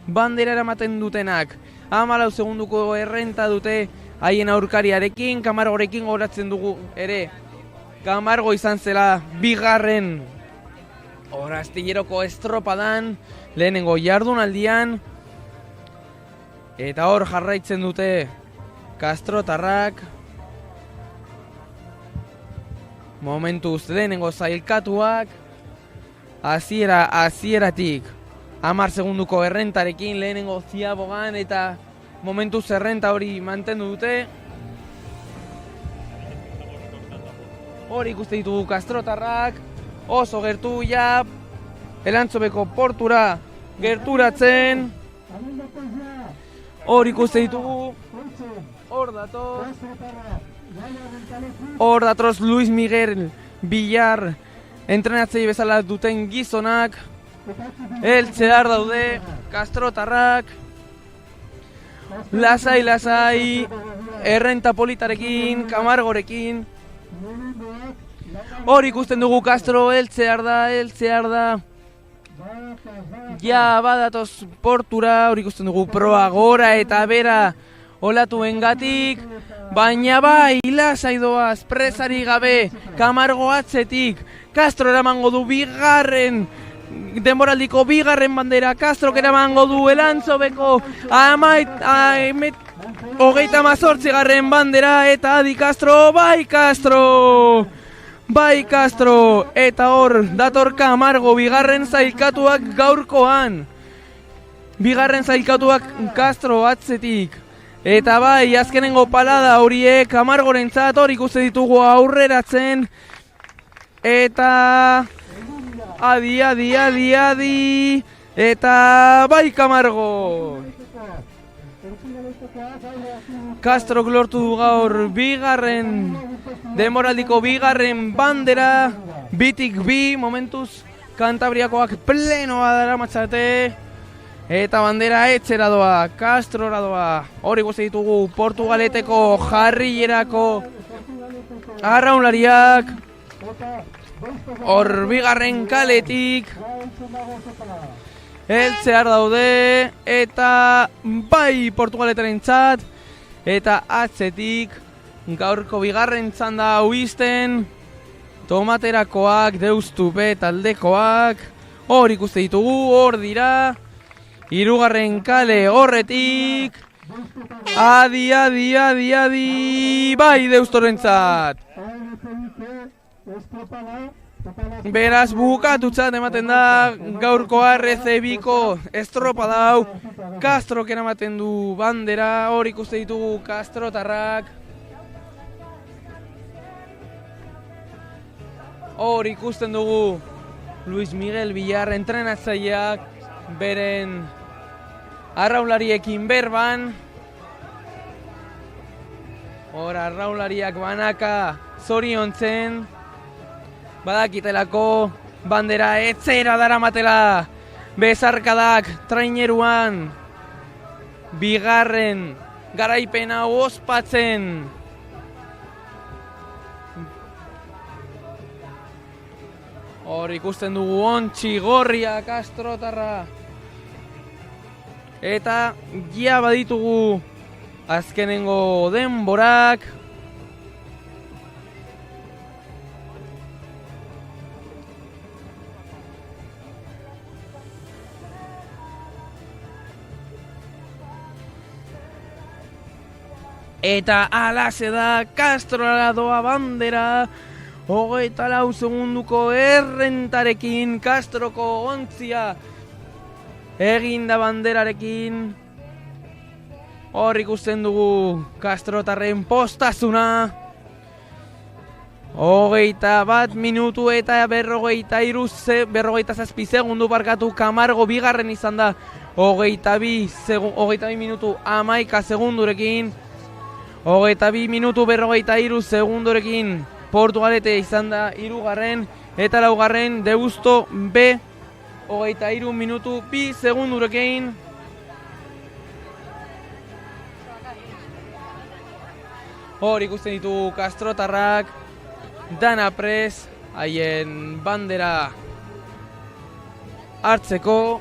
bandera eramaten dutenak. 14 segunduko errenta dute haien aurkariarekin, Camargorekin goratzen dugu ere. Camargo izan zela bigarren astilleroko estropadan, lehenengo jardunaldian. Eta hor jarraitzen dute Castrotarrak, momentuz lehenengo zailkatuak, hasieratik 10 segunduko errentarekin lehenengo ziabogan eta momentuz errenta hori mantendu dute. Hori ikuste ditugu Castrotarrak, oso gertu ja, Elantzobeko portura gerturatzen. Hori ikuste ditugu, hor datoz Luis Miguel Villar entrenatzei bezala duten gizonak, heltzear daude Castrotarrak, lasai, errenta politarekin, Camargorekin. Hor ikusten dugu Castro heltzear da. Ja badatoz portura, hor ikusten dugu proa gora eta bera olatuengatik, baina bai lasai doaz, presari gabe, Camargo atzetik, Castro eramango du bigarren, denboraldiko bigarren bandera, Castro eramango du Elantzobeko 38. bandera, eta adi Castro, bai Castro, eta hor dator Camargo bigarren zailkatuak gaurkoan, bigarren zailkatuak Castro atzetik. Eta bai, azkenengo palada horiek Camargorentzat, hor ikuste ditugu aurreratzen. Eta adi. Eta bai Camargo. Castro lortu du gaur bigarren, denboraldiko bigarren bandera, bitik bi, momentuz Kantabriakoak plenoa daramatzate. Eta bandera etxera doa, Castrora doa. Hori guzti ditugu Portugaleteko jarrilerako arraunlariak. Hor bigarren kaletik heltzear daude. Eta bai Portugaletaren txat. Eta atzetik gaurko bigarren txanda hau izten Tomaterakoak, Deustupe taldekoak. Hor ikuste ditugu, hor dira. Hirugarren kale horretik. Adi, bai Deustorentzat. Beraz bukatutzat ematen da gaurko RCBko estropada hau. Castrok eramaten du bandera, hor ikuste ditugu Castrotarrak. Hor ikusten dugu Luis Miguel Villar entrenatzaileak beren arraulariekin berban. Hor, arraulariak banaka zoriontzen. Badakitelako bandera etzera daramatela. Bezarkadak traineruan. Bigarren garaipena ospatzen. Hor ikusten dugu ontsi gorria Kastrotarra. Eta ja baditugu azkenengo denborak. Eta alaze da Kastrora doa bandera. 24 segunduko errentarekin Kastroko ontzia eginda banderarekin. Hor ikusten dugu Kastrotarren postazuna. 21 minutu eta 47 segundu barkatu. Camargo bigarren izan da 22 minutu 11 segundurekin. 22 minutu 43 segundurekin Portugalete izan da hirugarren eta laugarren Deusto B 23 minutu 2 segundurekin. Hor ikusten ditu Kastrotarrak dana prest haien bandera hartzeko.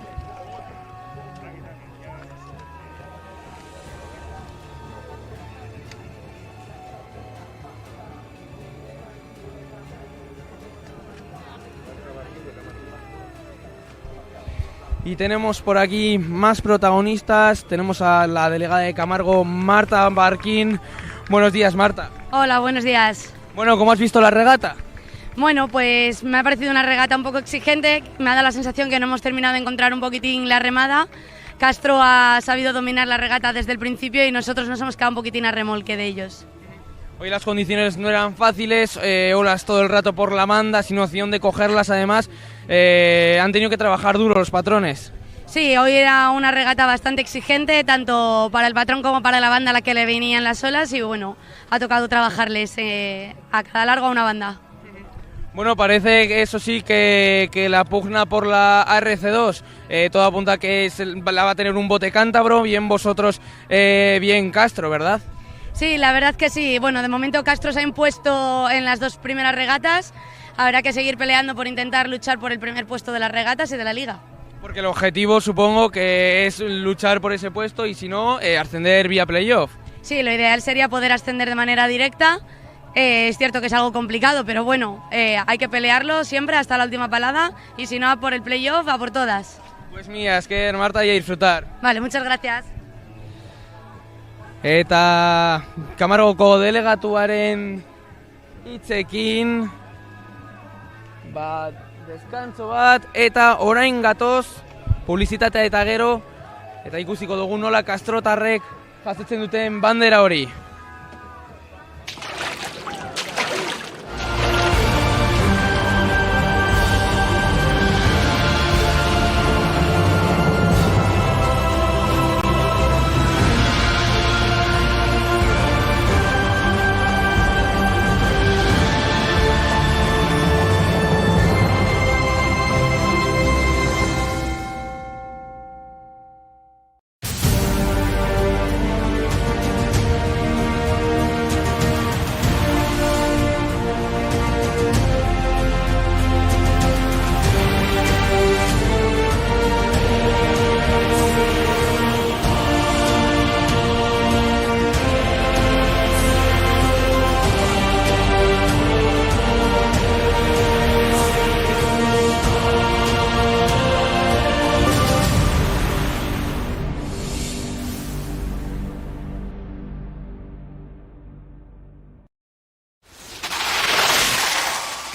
Y tenemos por aquí más protagonistas. Tenemos a la delegada de Camargo, Marta Barquín. Buenos días, Marta. Hola, buenos días. Bueno, ¿cómo has visto la regata? Bueno, pues me ha parecido una regata un poco exigente. Me ha dado la sensación que no hemos terminado de encontrar un poquitín la remada. Castro ha sabido dominar la regata desde el principio y nosotros nos hemos quedado un poquitín a remolque de ellos. Hoy las condiciones no eran fáciles, olas todo el rato por la manda, sin opción de cogerlas además. Han tenido que trabajar duro los patrones. Sí, hoy era una regata bastante exigente, tanto para el patrón como para la banda a la que le venían las olas, y bueno, ha tocado trabajarles a cada largo a una banda. Bueno, parece que eso sí que la pugna por la ARC2, todo apunta que la va a tener un bote cántabro, bien vosotros, bien Castro, ¿verdad? Sí, la verdad que sí. Bueno, de momento Castro se ha impuesto en las dos primeras regatas. Habrá que seguir peleando por intentar luchar por el primer puesto de las regatas y de la liga. Porque el objetivo supongo que es luchar por ese puesto y si no, ascender vía playoff. Sí, lo ideal sería poder ascender de manera directa. Es cierto que es algo complicado, pero bueno, hay que pelearlo siempre hasta la última palada y si no, a por el playoff, a por todas. Pues mía, esker Marta y a disfrutar. Vale, muchas gracias. Eta Camargoko delegatuaren hitzekin deskanso bat eta orain gatoz publizitatea eta gero eta ikusiko dugu nola Kastrotarrek jasotzen duten bandera hori.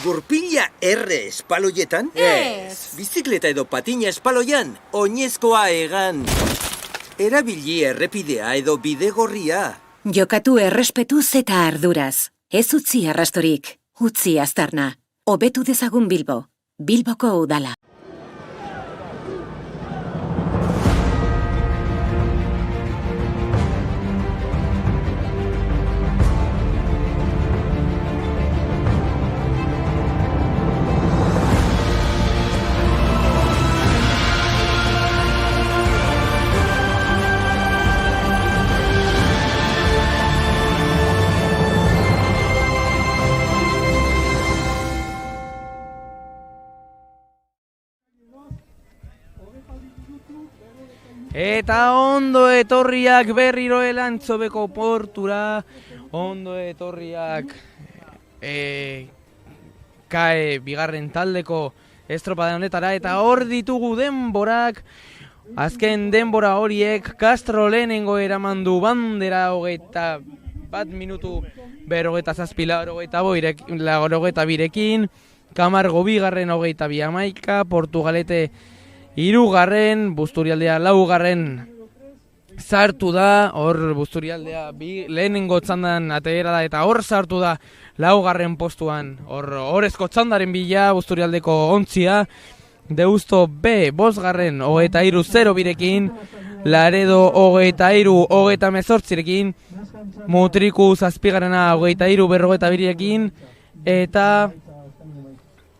Gurpila R espaloietan? Ez. Bizikleta edo patina espaloian? Oinezkoa egan. Erabili errepidea edo bidegorria. Jokatu errespetuz eta arduraz. Ez utzi arrastorik, utzi aztarna. Hobetu dezagun Bilbo. Bilboko udala. Eta ondo etorriak berriro Elantzobeko portura, ondo etorriak KAE bigarren taldeko estropada honetara, eta hor ditugu denborak, azken denbora horiek Castro lehenengo eraman du bandera 21 minutu 27 Camargo bigarren 22 Portugalete hirugarren, Busturialdea laugarren sartu da, hor Busturialdea lehenengo txandan atera da eta hor sartu da laugarren postuan, horrezko txandaren bila Busturialdeko ontzia, Deusto B bosgarren 23-0 birekin, Laredo 23-18 Mutriku zazpigarrena 23-42 eta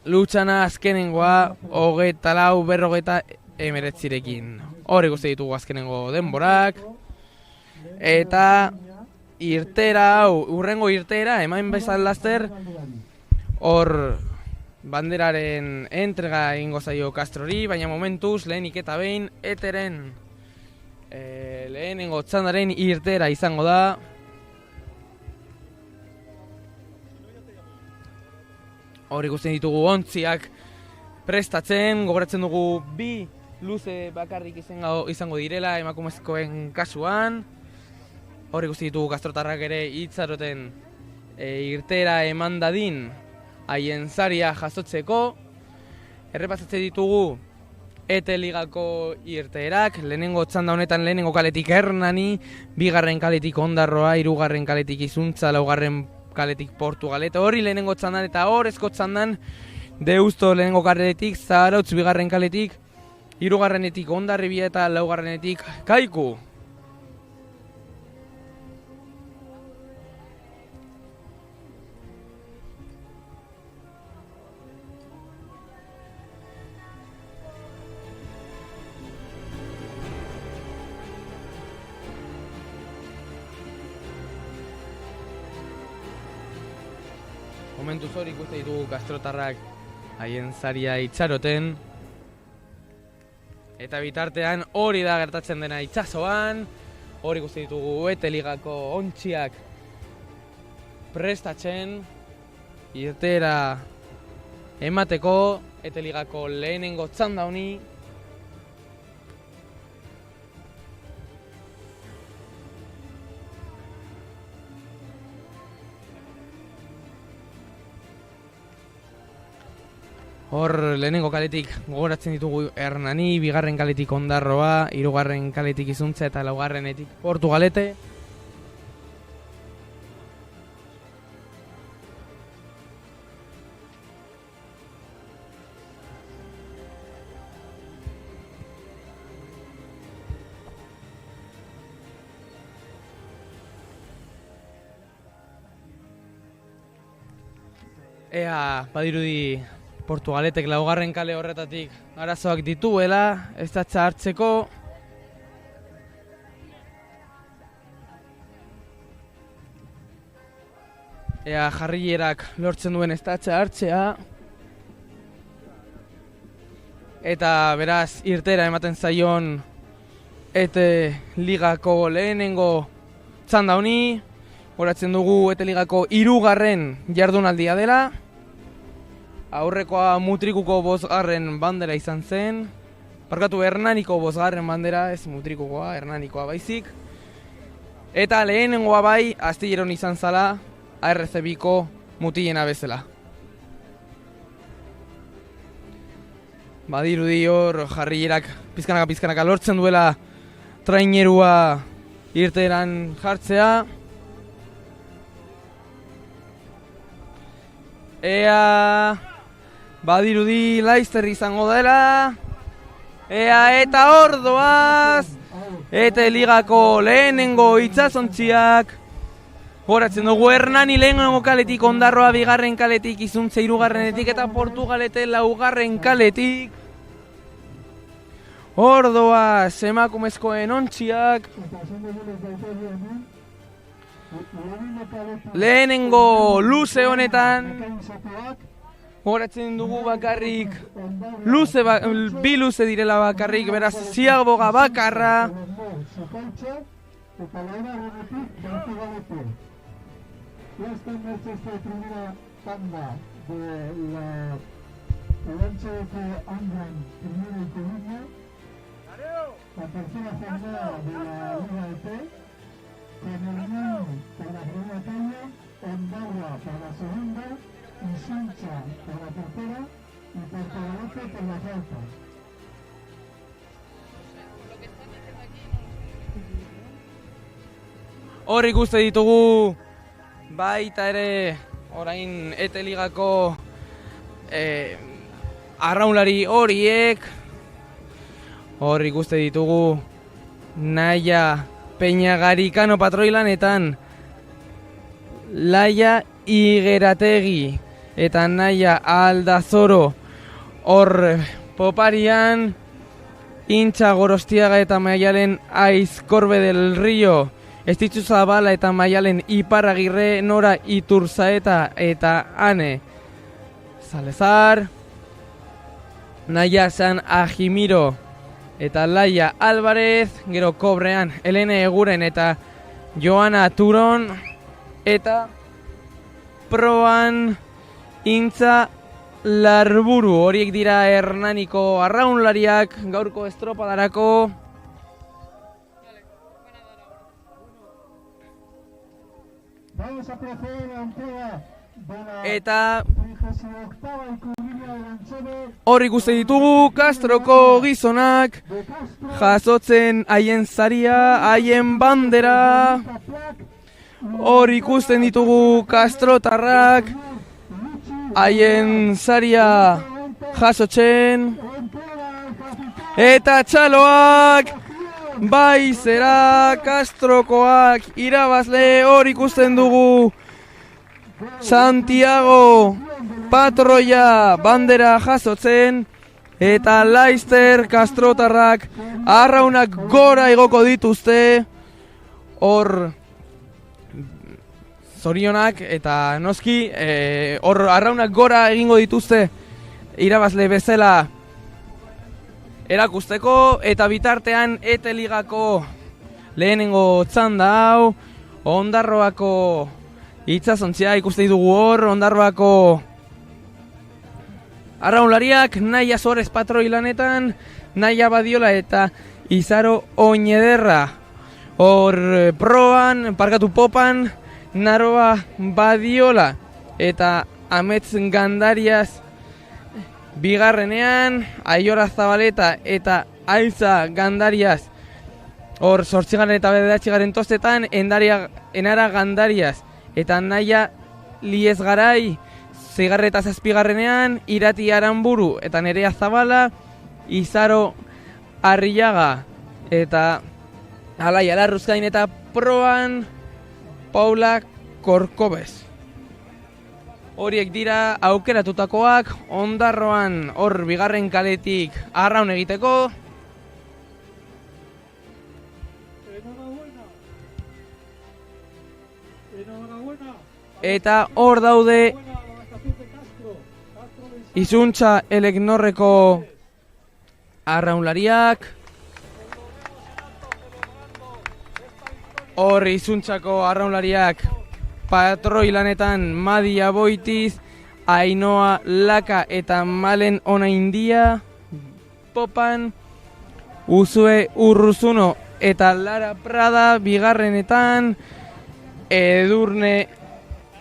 Lutxana azkenengoa 24-49. Hor ikusten ditugu azkenengo denborak. Eta irtera hau, urrengo irtera, eman bezan laster, hor banderaren entrega egingo zaio Castrori, baina momentuz lehenik eta behin eteren lehenengo txandaren irtera izango da. Hor ikusten ditugu ontziak prestatzen, gogoratzen dugu bi luze bakarrik izango direla emakumezkoen kasuan. Hor ikusten ditugu kastrotarrak ere itxaroten irtera eman dadin haien saria jasotzeko. Errepasatzen ditugu ETE ligako irteerak, lehenengo txanda honetan lehenengo kaletik Hernani, bigarren kaletik Ondarroa, hirugarren kaletik Izuntza, laugarren kaletik Portugalete, hori lehenengo txandan eta horrezko txandan Deusto lehenengo kaletik, Zaharautz bigarren kaletik, hirugarrenetik Hondarribia eta laugarrenetik Kaiku. Momentuz hori ikusten ditugu kastrotarrak haien saria itxaroten. Eta bitartean hori da gertatzen dena itsasoan. Hori ikusten ditugu ETE ligako ontziak prestatzen. Irtera emateko ETE ligako lehenengo txanda honi. Hor lehenengo kaletik gogoratzen ditugu Hernani, bigarren kaletik Ondarroa, hirugarren kaletik Izuntza eta laugarrenetik Portugalete. Ea badirudi Portugaletek laugarren kale horretatik arazoak dituela, ez da hartzeko. Ea jarrierak lortzen duen ez da hartzea. Eta beraz irtera ematen zaion ETE ligako lehenengo txanda honi. Horatzen dugu ETE ligako hirugarren jardunaldia dela. Aurrekoa Mutrikuko bosgarren bandera izan zen. Parkatu Hernaniko bosgarren bandera, ez Mutrikukoa, Hernanikoa baizik. Eta lehenengoa bai, Astilleron izan zala, ARCBiko mutilena bezala. Badirudi hor jarrierak pizkanaka lortzen duela trainerua irteran jartzea. Ea badirudi Laizter izango dela. Ea eta hor doaz ETE ligako lehenengo itsasontziak. Goratzen dugu Hernani lehenengo kaletik, Ondarroa bigarren kaletik, Izuntza hirugarrenetik eta Portugalete laugarren kaletik. Hor doaz emakumezkoen ontziak. Lehenengo luze honetan Gogoratzen dugu bakarrik bi luze direla bakarrik, beraz ziaboga bakarra. Eta laura horretik baitu gabete. Ya está en marcha esta primera tanda de la Olancho de Angran, primera y Coruña. La tercera jornada de la Liga EP, con Hernán por la primera talla, Ondarra por la segunda, Isuncha por la tercera y Portugalete por la cuarta. Hor ikuste ditugu baita ere orain ETE Ligako arraunlari horiek. Hor ikuste ditugu Naia Peñagarikano patroilanetan, Laia Igerategi eta Naia Aldazoro hor poparian, Intxa Gorostiaga eta Maialen Aizkorbe del Rio, Estitzu Zabala eta Maialen Iparragirre, Nora Iturzaeta eta Ane Salezar, Naia San Ajimiro eta Laia Alvarez, gero kobrean Elene Eguren eta Joana Turon, eta proan Intza Larburu. Horiek dira Hernaniko arraunlariak gaurko estropadarako. Vamos a proceder a la entrega de la Eta 38ª ikurriña de Lanchove hor ikuste ditugu Castroko gizonak de Castro, jasotzen haien saria, haien bandera. Hor ikusten ditugu Castrotarrak haien saria jasotzen. Eta txaloak bai zera Castrokoak irabazle. Hor ikusten dugu Santiago patroia bandera jasotzen, eta Laizter Castrotarrak arraunak gora igoko dituzte. Hor zorionak eta noski hor arraunak gora egingo dituzte irabazle bezala erakusteko. Eta bitartean ETE Ligako lehenengo txanda hau, Ondarroako itsasontzia ikuste ditugu hor. Ondarroako arraunlariak Naia Suarez patroilanetan, Naia Badiola eta Izaro Oñederra. Hor proan, popan, Naroa Badiola eta Amets Gandariaz bigarrenean, Aiora Zabaleta eta Ailza Gandariaz hor 8. eta 9. tostetan, Enara Gandariaz eta Naia Liezgarai 6. eta 7. Irati Aranburu eta Nerea Zabala, Izaro Arriaga eta Alaia Larruzkain, eta proan Paula Korkobez. Horiek dira aukeratutakoak Ondarroan hor bigarren kaletik arraun egiteko. Eta hor daude Izuntza Eleknorreko arraunlariak. Hor Izuntzako arraunlariak patroilanetan Madi Aboitiz, Ainoa Laka eta Malen Onaindia. Popan Uzue Urruzuno eta Lara Prada bigarrenetan, Edurne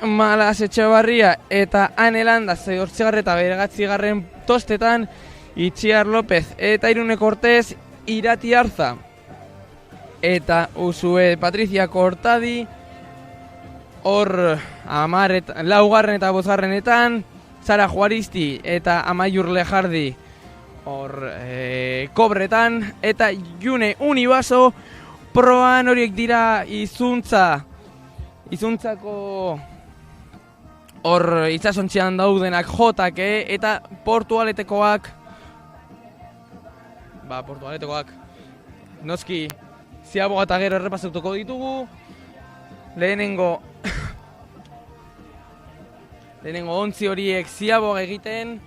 Malas Etxebarria eta Anelanda 8. eta 9. tostetan, Itziar López eta Irune Cortez, Irati Arza eta Uzue Patricia Cortadi. Hor 10. eta 5. Sara Juaristi eta Amaiur Lejardi hor kobretan, eta June Unibaso proan. Horiek dira Izuntzako hor itsasontzian daudenak jotake eta Portualetekoak. Portualetekoak noski ziaboga eta gero errepasatuko ditugu. Lehenengo Lehenengo ontzi horiek ziaboga egiten.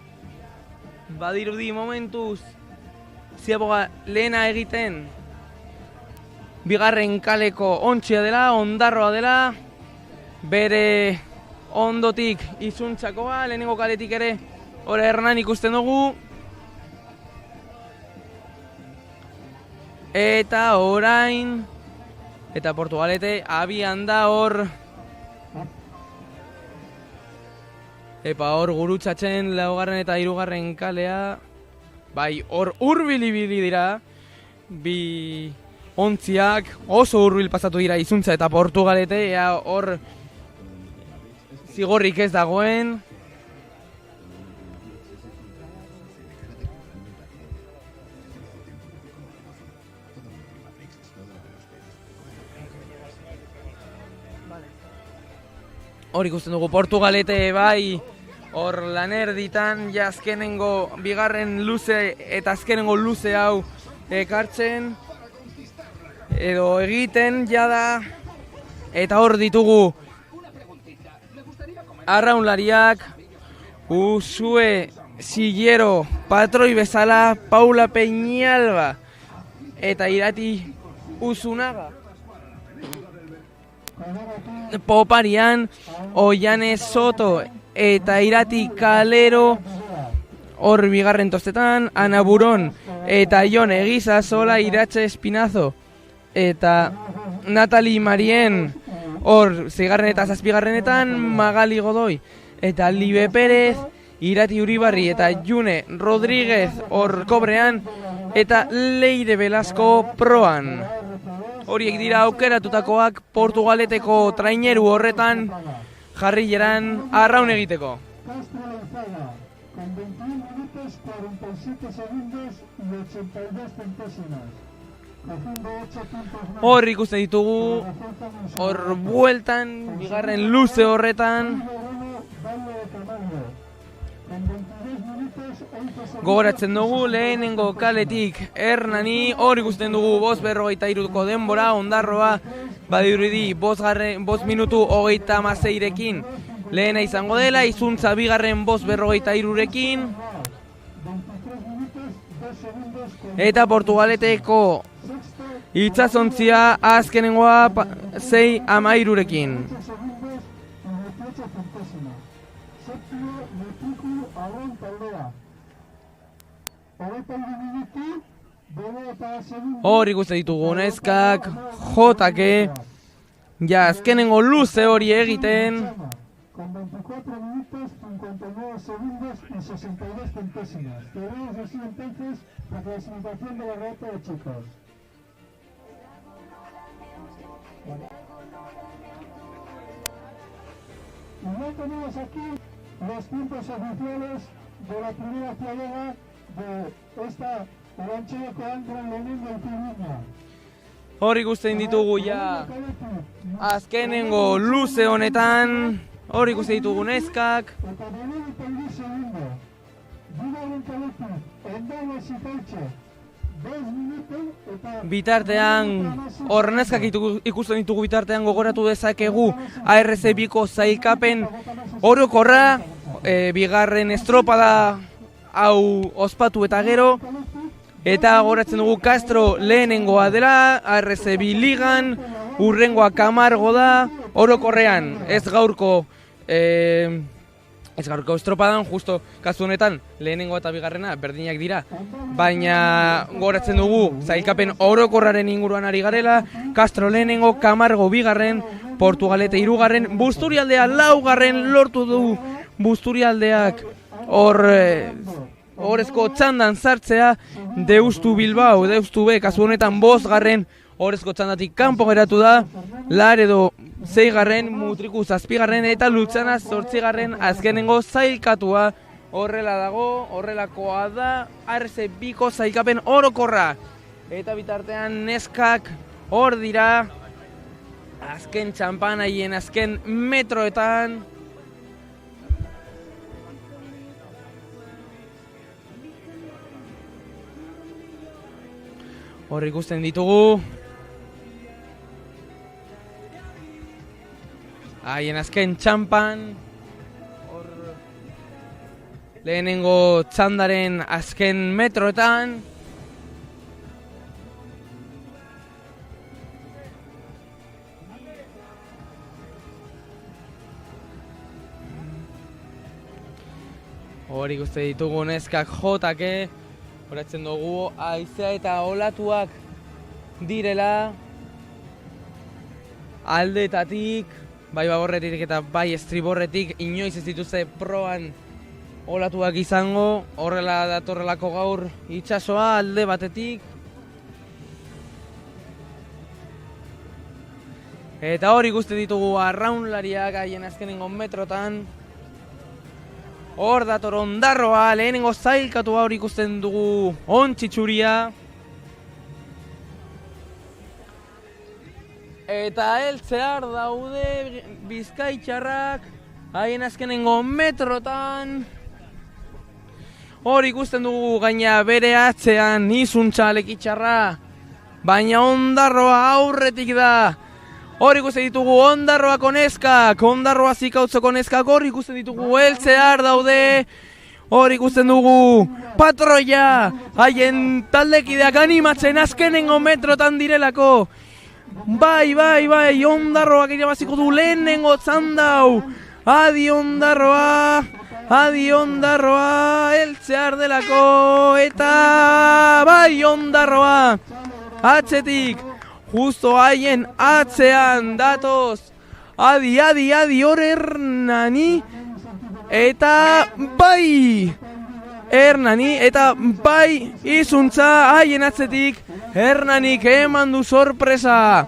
Badirudi momentuz ziaboga lehena egiten. Bigarren kaleko ontzia dela, ondarroa dela. Bere ondotik izuntzakoa, lehenengo kaletik ere hor Hernan ikusten dugu. Eta orain, eta Portugalete abian da hor. Epa hor gurutzatzen laugarren eta hirugarren kalea. Bai, hor hurbil-ibili dira. Bi ontziak oso hurbil pasatu dira izuntza eta Portugalete. Ea hor zigorrik ez dagoen. Hor ikusten dugu Portugalete bai, hor lanerditan ja azkenengo bigarren luze eta azkenengo luze hau ekartzen edo egiten jada. Eta hor ditugu arraunlariak, Usue Sillero, patroi bezala, Paula Peñalba eta Irati Usunaga. Poparian, Ollane Soto eta Irati Kalero hor bigarren tostetan, Ana Buron eta Jon Egizazola, Iratxe Espinazo eta Natali Marien hor zeigarren eta zazpigarrenetan, Magali Godoy eta Libe Perez, Irati Uribarri eta June Rodríguez hor kobrean eta Leire Velasco proan. Horiek dira aukeratutakoak Portugaleteko traineru horretan jarrileran arraun egiteko. Castro Leizaga, con 21 minutos 47 segundos y 82 centésimas. Haciendo 8 puntos más. Hor ikusten ditugu, hor bueltan, bigarren luze horretan. Gogoratzen dugu lehenengo kaletik Hernani, hor ikusten dugu 5:43ko denbora, ondarroa badirudi 5 minutu 36rekin lehena izango dela, izuntza bigarren 5:43rekin. Eta Portugaleteko itsasontzia azkenengoa 6:13rekin. Hor ikusten ditugu neskak, jotake, ja azkenengo luze hori egiten. Con 24 minutos, 59 segundos y 62 centésimas. Tenemos así entonces la clasificación de la regata de chicos. Y ya tenemos aquí los tiempos oficiales de la primera ciudadana de esta ranchera que entra en Lenin del Piruña. Hor ikusten ditugu ja azkenengo luze honetan, hor ikusten ditugu neskak. Bitartean, hor neskak ikusten ditugu bitartean gogoratu dezakegu ARC-biko zailkapen orokorra, bigarren estropada hau ospatu eta gero. Eta goratzen dugu Castro lehenengoa dela, ARC-bi ligan, urrengoa Camargo da, orokorrean ez gaurko estropadan, justo kasu honetan lehenengoa eta bigarrena berdinak dira. Baina goratzen dugu zailkapen orokorraren inguruan ari garela, Castro lehenengo, Camargo bigarren, Portugalete hirugarren, Busturialdea laugarren lortu du Busturialdeak horrezko txandan sartzea, Deustu Bilbao, Deustu B, kasu honetan 5garren horrezko txandatik kanpo geratu da, Laredo 6garren, Mutriku 7garren eta Lutzana 8garren azkenengo zailkatua. Horrela dago, horrelakoa da, ARC-biko zailkapen orokorra. Eta bitartean neskak hor dira, azken txampanaien azken metroetan. Hor ikusten ditugu. Haien azken txampan. Hor lehenengo txandaren azken metroetan. Hor ikuste ditugu neskak jotake, horatzen dugu haizea eta olatuak direla aldetatik, bai bagorretik eta bai estriborretik, inoiz ez dituzte proban olatuak izango, horrela datorrelako gaur itsasoa alde batetik. Eta hor ikuste ditugu arraunlariak haien azkenengo metrotan. Hor dator Ondarroa, lehenengo zailkatua hor ikusten dugu Ontzitzuria. Eta heltzear daude bizkaitxarrak haien azkenengo metrotan. Hor ikusten dugu gaina bere atzean Izuntza lekitxarra, baina Ondarroa aurretik da. Hor ikusten ditugu Ondarroako neskak, Ondarroa zikautzoko neskak, hor ikusten ditugu heltzear daude. Hor ikusten dugu patroia, haien taldekideak animatzen azkenengo metrotan direlako. Bai, Ondarroak irabaziko du lehenengo txandau. Adi Ondarroa, heltzear delako. Eta bai Ondarroa, atzetik. Justo haien atzean datoz, adi hor Hernani, eta bai Hernani, eta bai Izuntza haien atzetik, Hernanik eman du sorpresa.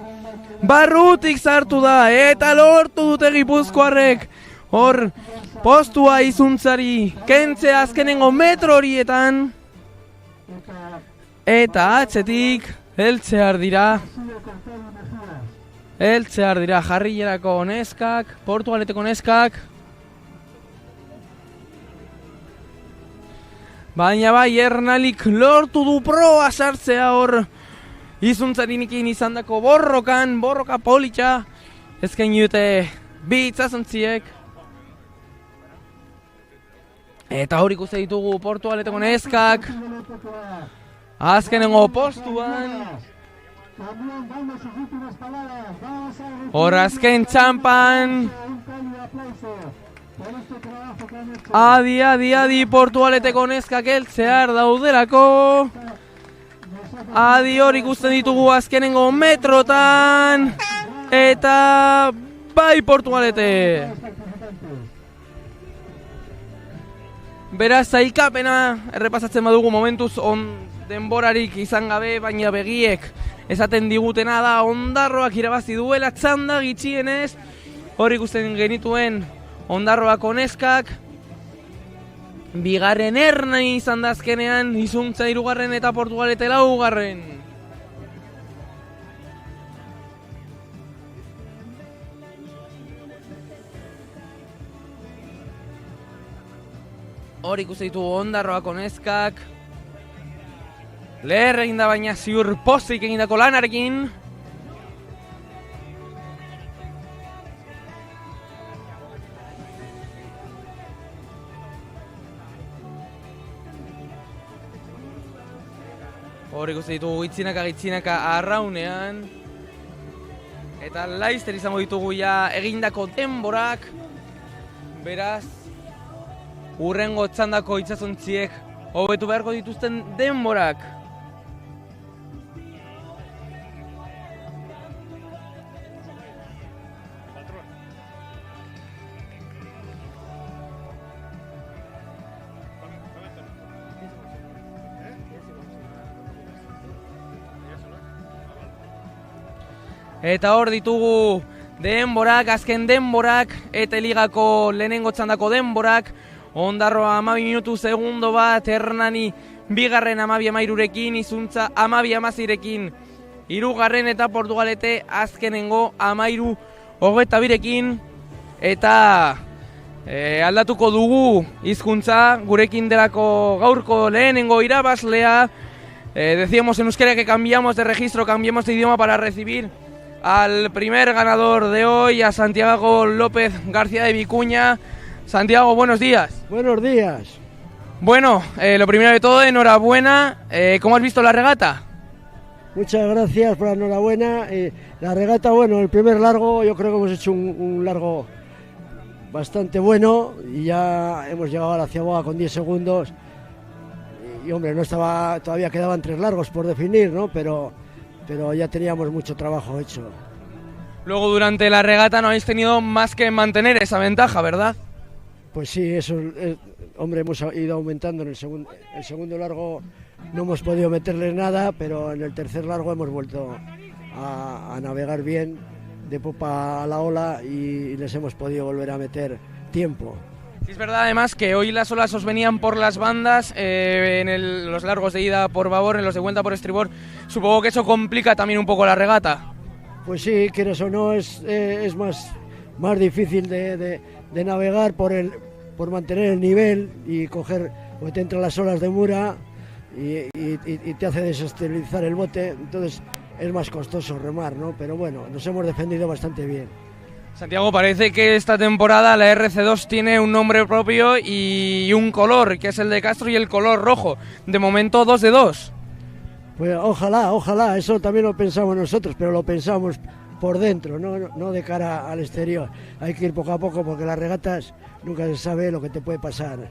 Barrutik sartu da, eta lortu dute Gipuzkoarrek, hor postua Izuntzari, kentze azkenengo metro horietan, eta atzetik, heltzear dira Jarrilerako neskak, Portugaleteko neskak. Baina bai, Hernalik lortu du proa sartzea hor Izuntzarinekin izandako borroka politxa. Eskaini dute bi itsasontziek. Eta hor ikusten ditugu Portugaleteko neskak azkenengo postuan. Hor azken txampan. Adi Portugaleteko neskak heltzear daudelako. Adi hor ikusten ditugu azkenengo metrotan. Eta bai Portugalete. Beraz, zailkapena errepasatzen badugu momentuz denborarik izan gabe, baina begiek esaten digutena da Ondarroak irabazi duela txanda gitxienez. Hor ikusten genituen Ondarroako neskak, bigarren Hernani izan da azkenean, Izuntza 3. eta Portugalete 4. Hor ikusten ditugu Ondarroako neskak, leher egin da baina ziur pozik egindako lanarekin. Hor ikusten ditugu gitzinaka arraunean. Eta laizter izango ditugu ja egindako denborak. Beraz, urrengo txandako itsasontziek hobetu beharko dituzten denborak. Eta hor ditugu denborak, azken denborak, eta ligako lehenengo txandako denborak. Ondarroa 12 minutu segundo bat, Hernani bigarren 12:13, Izuntza 12:13, 3. eta Portugalete azkenengo 13:22. Eta aldatuko dugu hizkuntza, gurekin delako gaurko lehenengo irabazlea. Decíamos en euskera que cambiamos de registro, cambiamos de idioma para recibir al primer ganador de hoy, a Santiago López García de Vicuña. Santiago, buenos días. Buenos días. Bueno, lo primero de todo, enhorabuena. ¿Cómo has visto la regata? Muchas gracias por la enhorabuena. La regata, bueno, el primer largo, yo creo que hemos hecho un largo bastante bueno y ya hemos llegado a la Ciaboga con 10 segundos. Y hombre, no estaba, todavía quedaban 3 largos por definir, ¿no? Pero ya teníamos mucho trabajo hecho. Luego durante la regata no habéis tenido más que mantener esa ventaja, ¿verdad? Pues sí, eso, hombre, hemos ido aumentando en el segundo largo. No hemos podido meterles nada, pero en el tercer largo hemos vuelto a navegar bien de popa a la ola y les hemos podido volver a meter tiempo. Sí, es verdad además que hoy las olas os venían por las bandas, en los largos de ida por babor, en los de vuelta por estribor. Supongo que eso complica también un poco la regata. Pues sí, quieres o no, es más difícil de navegar por mantener el nivel y coger, porque te entran las olas de Mura y te hace desestabilizar el bote, entonces es más costoso remar, ¿no? Pero bueno, nos hemos defendido bastante bien. Santiago, parece que esta temporada la RC2 tiene un nombre propio y un color, que es el de Castro y el color rojo. De momento 2 de 2. Pues ojalá, eso también lo pensamos nosotros, pero lo pensamos por dentro, no de cara al exterior. Hay que ir poco a poco porque las regatas nunca se sabe lo que te puede pasar.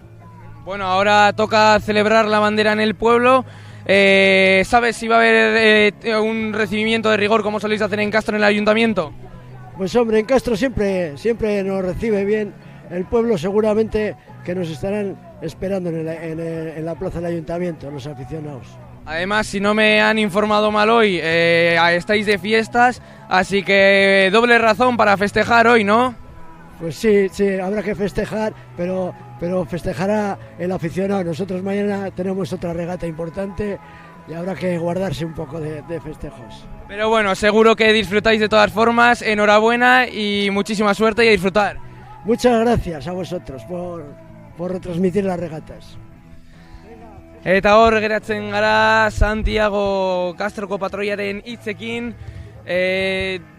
Bueno, ahora toca celebrar la bandera en el pueblo. ¿Sabes si va a haber un recibimiento de rigor como soléis hacer en Castro en el ayuntamiento? Pues hombre, en Castro siempre nos recibe bien. El pueblo seguramente que nos estarán esperando en la plaza del ayuntamiento, los aficionados. Además, si no me han informado mal hoy, estáis de fiestas, así que doble razón para festejar hoy, ¿no? Pues sí, habrá que festejar, pero festejará el aficionado. Nosotros mañana tenemos otra regata importante y habrá que guardarse un poco de festejos. Pero bueno, seguro que disfrutáis de todas formas. Enhorabuena y muchísima suerte y a disfrutar. Muchas gracias a vosotros por retransmitir las regatas. Eta hor geratzen gara Santiago Castroko patroiaren hitzekin.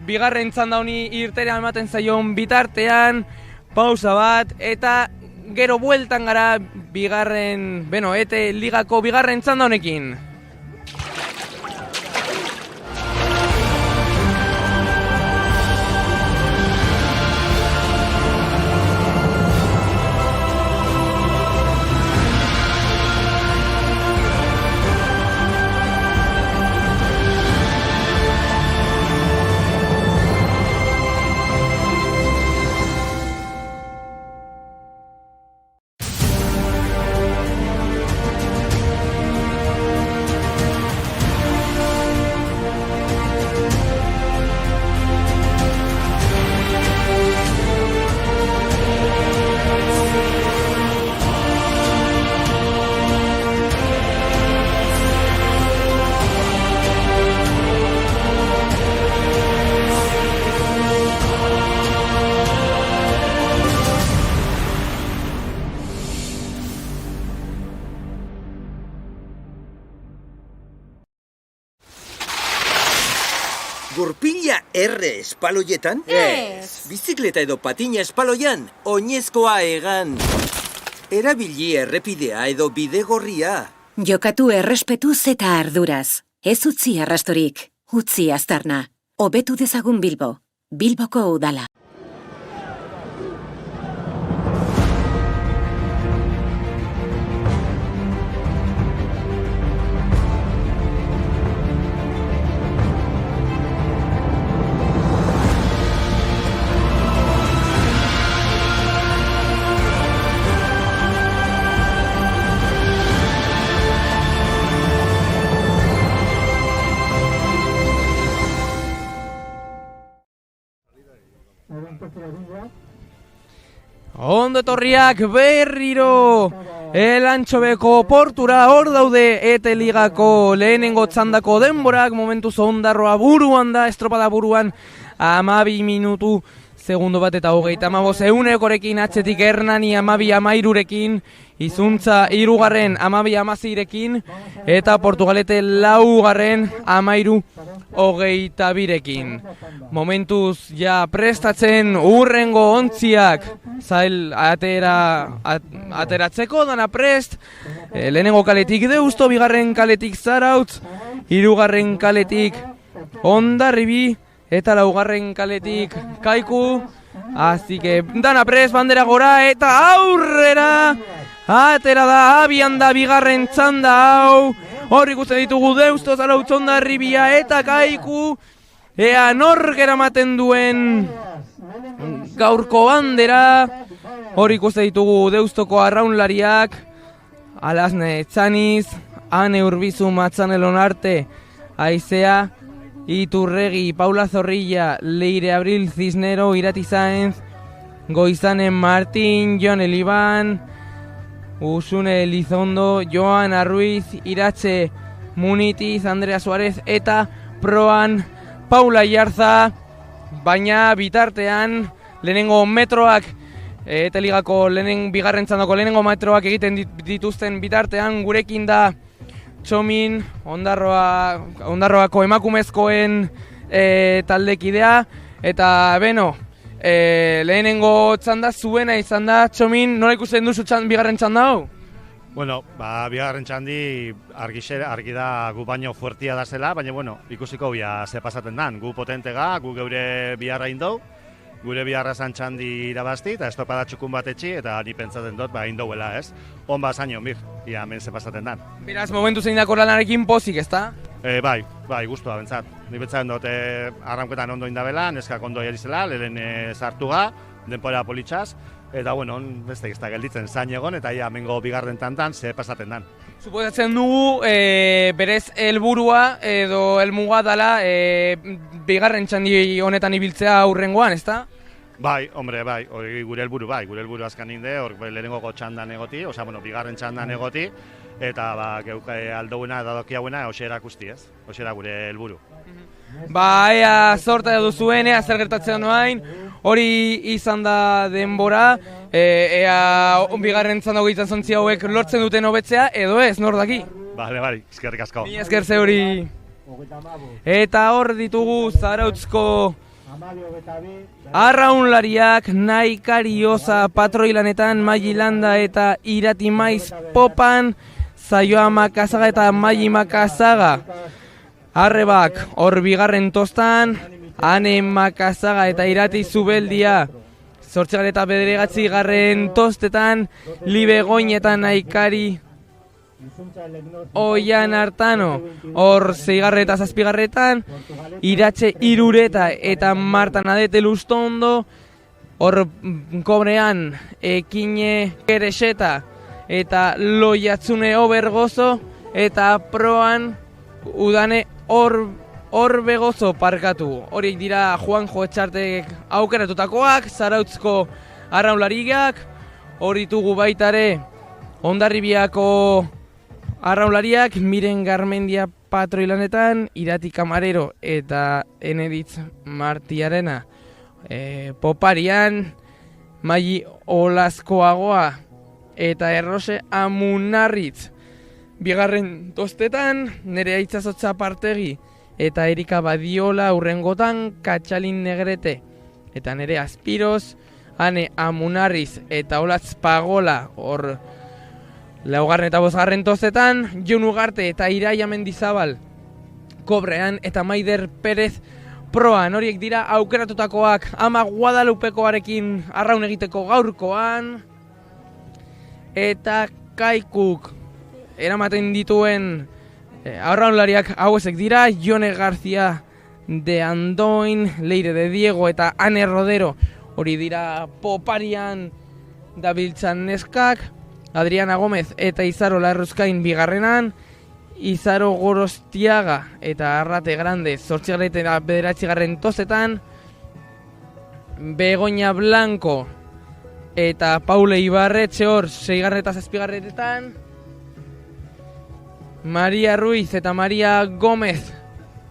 Bigarren txanda honi irtera ematen zaion bitartean, pausa bat, eta gero bueltan gara ETE ligako bigarren txanda honekin. Gurpila R espaloietan? Ez! Bizikleta edo patina espaloian, oinezkoa egan. Erabili errepidea edo bidegorria. Jokatu errespetuz eta arduraz. Ez utzi arrastorik, utzi aztarna. Hobetu dezagun Bilbo. Bilboko udala. Ondo etorriak berriro Elantxobeko portura hor daude ETE ligako lehenengo txandako denborak momentuz ondarroa buruan da, estropada buruan 12 minutu segundo bat eta 35 egunekorekin atzetik Hernani 12-13 Izuntza 3garren 12-16 eta Portugalete 4garren 13-22 Momentuz ja prestatzen urrengo ontziak zail ateratzeko, dana prest. Lehenengo kaletik Deusto, bigarren kaletik Zarautz, hirugarren kaletik Hondarribi, eta laugarren kaletik Kaiku. Así que dana prest, bandera gora, eta aurrera atera da, abian da bigarren txanda hau. Hor ikusten ditugu Deusto, Zarautz, Hondarribia eta Kaiku. Ea nork eramaten duen gaurko bandera. Hor ikusten ditugu Deustoko arraunlariak, Alasne Etxaniz, Ane Urbizu, Matzanel Onarte, Aizea Iturregi, Paula Zorrilla, Leire Abril Cisnero, Irati Sáenz, Goizanen Martín, Jon Eliban, Usune Elizondo, Joana Ruiz, Iratxe Munitiz, Andrea Suárez eta proan Paula Iarza. Baina bitartean lehenengo metroak eta ligako bigarren txandako lehenengo metroak egiten dituzten bitartean gurekin da Txomin, Ondarroako emakumezkoen taldekidea. Eta beno, lehenengo txanda zuena izan da. Txomin, nola ikusten duzu bigarren txanda hau? Bueno, bigarren txandi argi da gu baino fuertia da zela, baina bueno, ikusiko bia ze pasaten dan. Gu potentega, gu geure biharra indau, gure biharra zan txandi irabazti, eta estopada txukun bat etxi, eta ni pentsaten dut, indauela, ez? On zaino, ia hemen ze pasaten dan. Beraz, momentu zein dako lanarekin pozik, ezta? Bai, guztua bentsat. Ni bentsaten dut, arranketan ondo indabela, neskak ondo jarizela, lehen sartuga, denpora politxaz, eta bueno, beste ez da gelditzen zain egon, eta ia mengo bigarren tantan ze pasaten dan. Suposatzen dugu, berez helburua edo helmuga dela bigarren txandi honetan ibiltzea aurrengoan, ezta? Bai, hombre, bai, hori gure helburu azkan inde, hor lehenengo txandan egoti, bigarren txandan egoti, eta geuk aldouena edo dokiauena hoxe erakusti, ez? Hoxe era gure helburu. Ea zorta duzuen, ea zer gertatzen noain, hori izan da denbora, ea bigarren txandago egiten zontzi hauek lortzen duten hobetzea, edo ez, nor daki? Bale, eskerrik asko. Ni esker ze hori. Eta hor ditugu Zarautzko arraunlariak, Naikari Oza patroilanetan, Maili Landa eta Irati Maiz popan, Zaioa Makazaga eta Maili Makazaga arrebak hor bigarren tostan, Ane Makazaga eta Irati Zubeldia zortzigarren eta bederegatzi garren tostetan, Libe Goin eta Naikari Oian Artano hor zeigarre eta zazpigarretan, Iratxe Irureta eta Marta Nadete Lustondo hor kobrean Ekine Kereseta eta Loiatzune Obergozo, eta proan Udane Orbegozo parkatu. Horiek dira Juanjo Etxartek aukeratutakoak, Zarautzko arraunlariak. Hor ditugu baitare Hondarribiako arraunlariak, Miren Garmendia patroilanetan, Irati Kamarero eta Eneditz Martiarena poparian, Maili Olazkoagoa eta Errose Amunarritz bigarren tostetan, Nerea Itzazotza Partegi eta Erika Badiola urrengotan, Katxalin Negrete eta Nerea Aspiroz, Ane Amunarriz eta Olatz Pagola hor laugarren eta bosgarren tostetan, Jon Ugarte eta Iraia Mendizabal kobrean eta Maider Perez proan. Horiek dira aukeratutakoak Ama Guadalupekoarekin arraun egiteko gaurkoan, eta Kaikuk eramaten dituen arraunlariak hauek dira Jone García de Andoin, Leire de Diego eta Ane Rodero. Hori dira poparian dabiltzan neskak, Adriana Gómez eta Izaro Larruzkain bigarrenan, Izaro Gorostiaga eta Arrate Grande zortzigarren eta bederatzigarren tostetan, Begoña Blanco eta Paule Ibarretxe hor seigarren eta zazpigarrenetan, Maria Ruiz eta Maria Gómez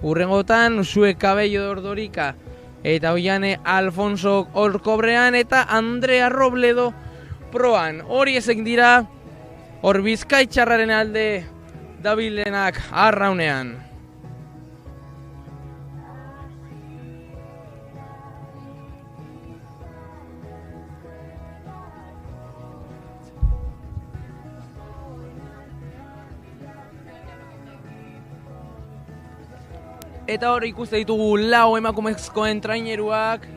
urrengotan, Usue Cabello de Ordorika eta Oiane Alfonso hor kobrean, eta Andrea Robledo proan. Hori ezek dira hor Bizkaitxarraren alde dabilenak arraunean. Eta hor ikuste ditugu lau emakumezkoen traineruak.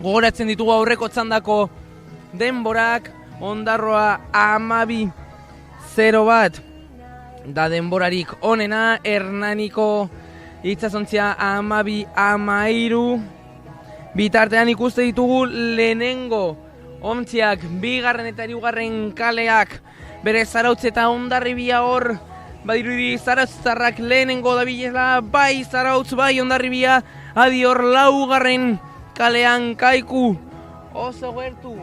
Gogoratzen ditugu aurreko txandako denborak. Ondarroa 12-0 da denborarik onena. Hernaniko Itsasontzia 12-13. Bitartean ikuste ditugu lehenengo ontziak, bigarren eta hirugarren kaleak, bere Zarautz eta Hondarribia hor, badirudi Zarautzarrak lehenengo dabilela, bai Zarautz, bai Hondarribia, adi hor laugarren kalean Kaiku, oso gertu.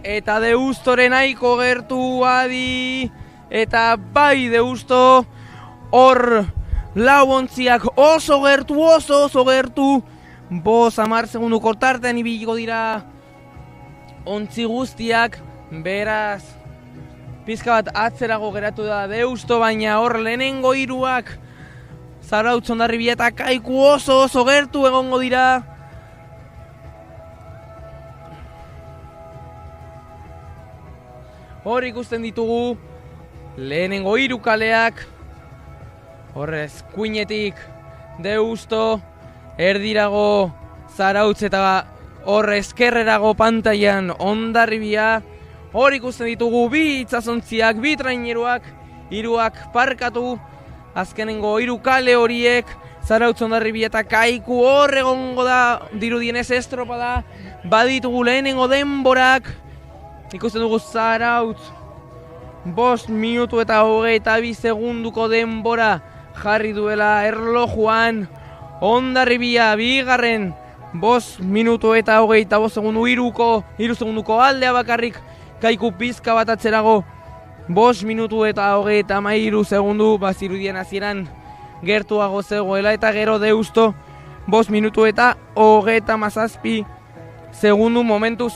Eta Deustoren nahiko gertu, adi, eta bai Deusto, hor lau ontziak oso gertu, oso gertu. 5-10 segunduko tartean ibiliko dira ontzi guztiak, beraz pizka bat atzerago geratu da Deusto, baina hor lehenengo hiruak Zarautz, Hondarribia eta Kaiku oso gertu egongo dira. Hor ikusten ditugu lehenengo hiru kaleak, horrez kuinetik Deusto, erdirago Zarautz eta hor eskerrerago pantailan Hondarribia. Hor ikusten ditugu bi itsasontziak, bi traineruak, hiruak parkatu, azkenengo hiru kale horiek, Zarautz, Hondarribia eta Kaiku hor egongo da, dirudienez estropada, baditugu lehenengo denborak, ikusten dugu Zarautz, 5 minutu eta 22 segunduko denbora jarri duela erlojuan, Hondarribia bigarren 5 minutu eta 25 segundu, 3 segunduko aldea bakarrik, Kaiku pizka bat atzerago 5 minutu eta 33 segundu, bazirudien hasieran gertuago zegoela, eta gero Deusto 5 minutu eta 37 segundu. Momentuz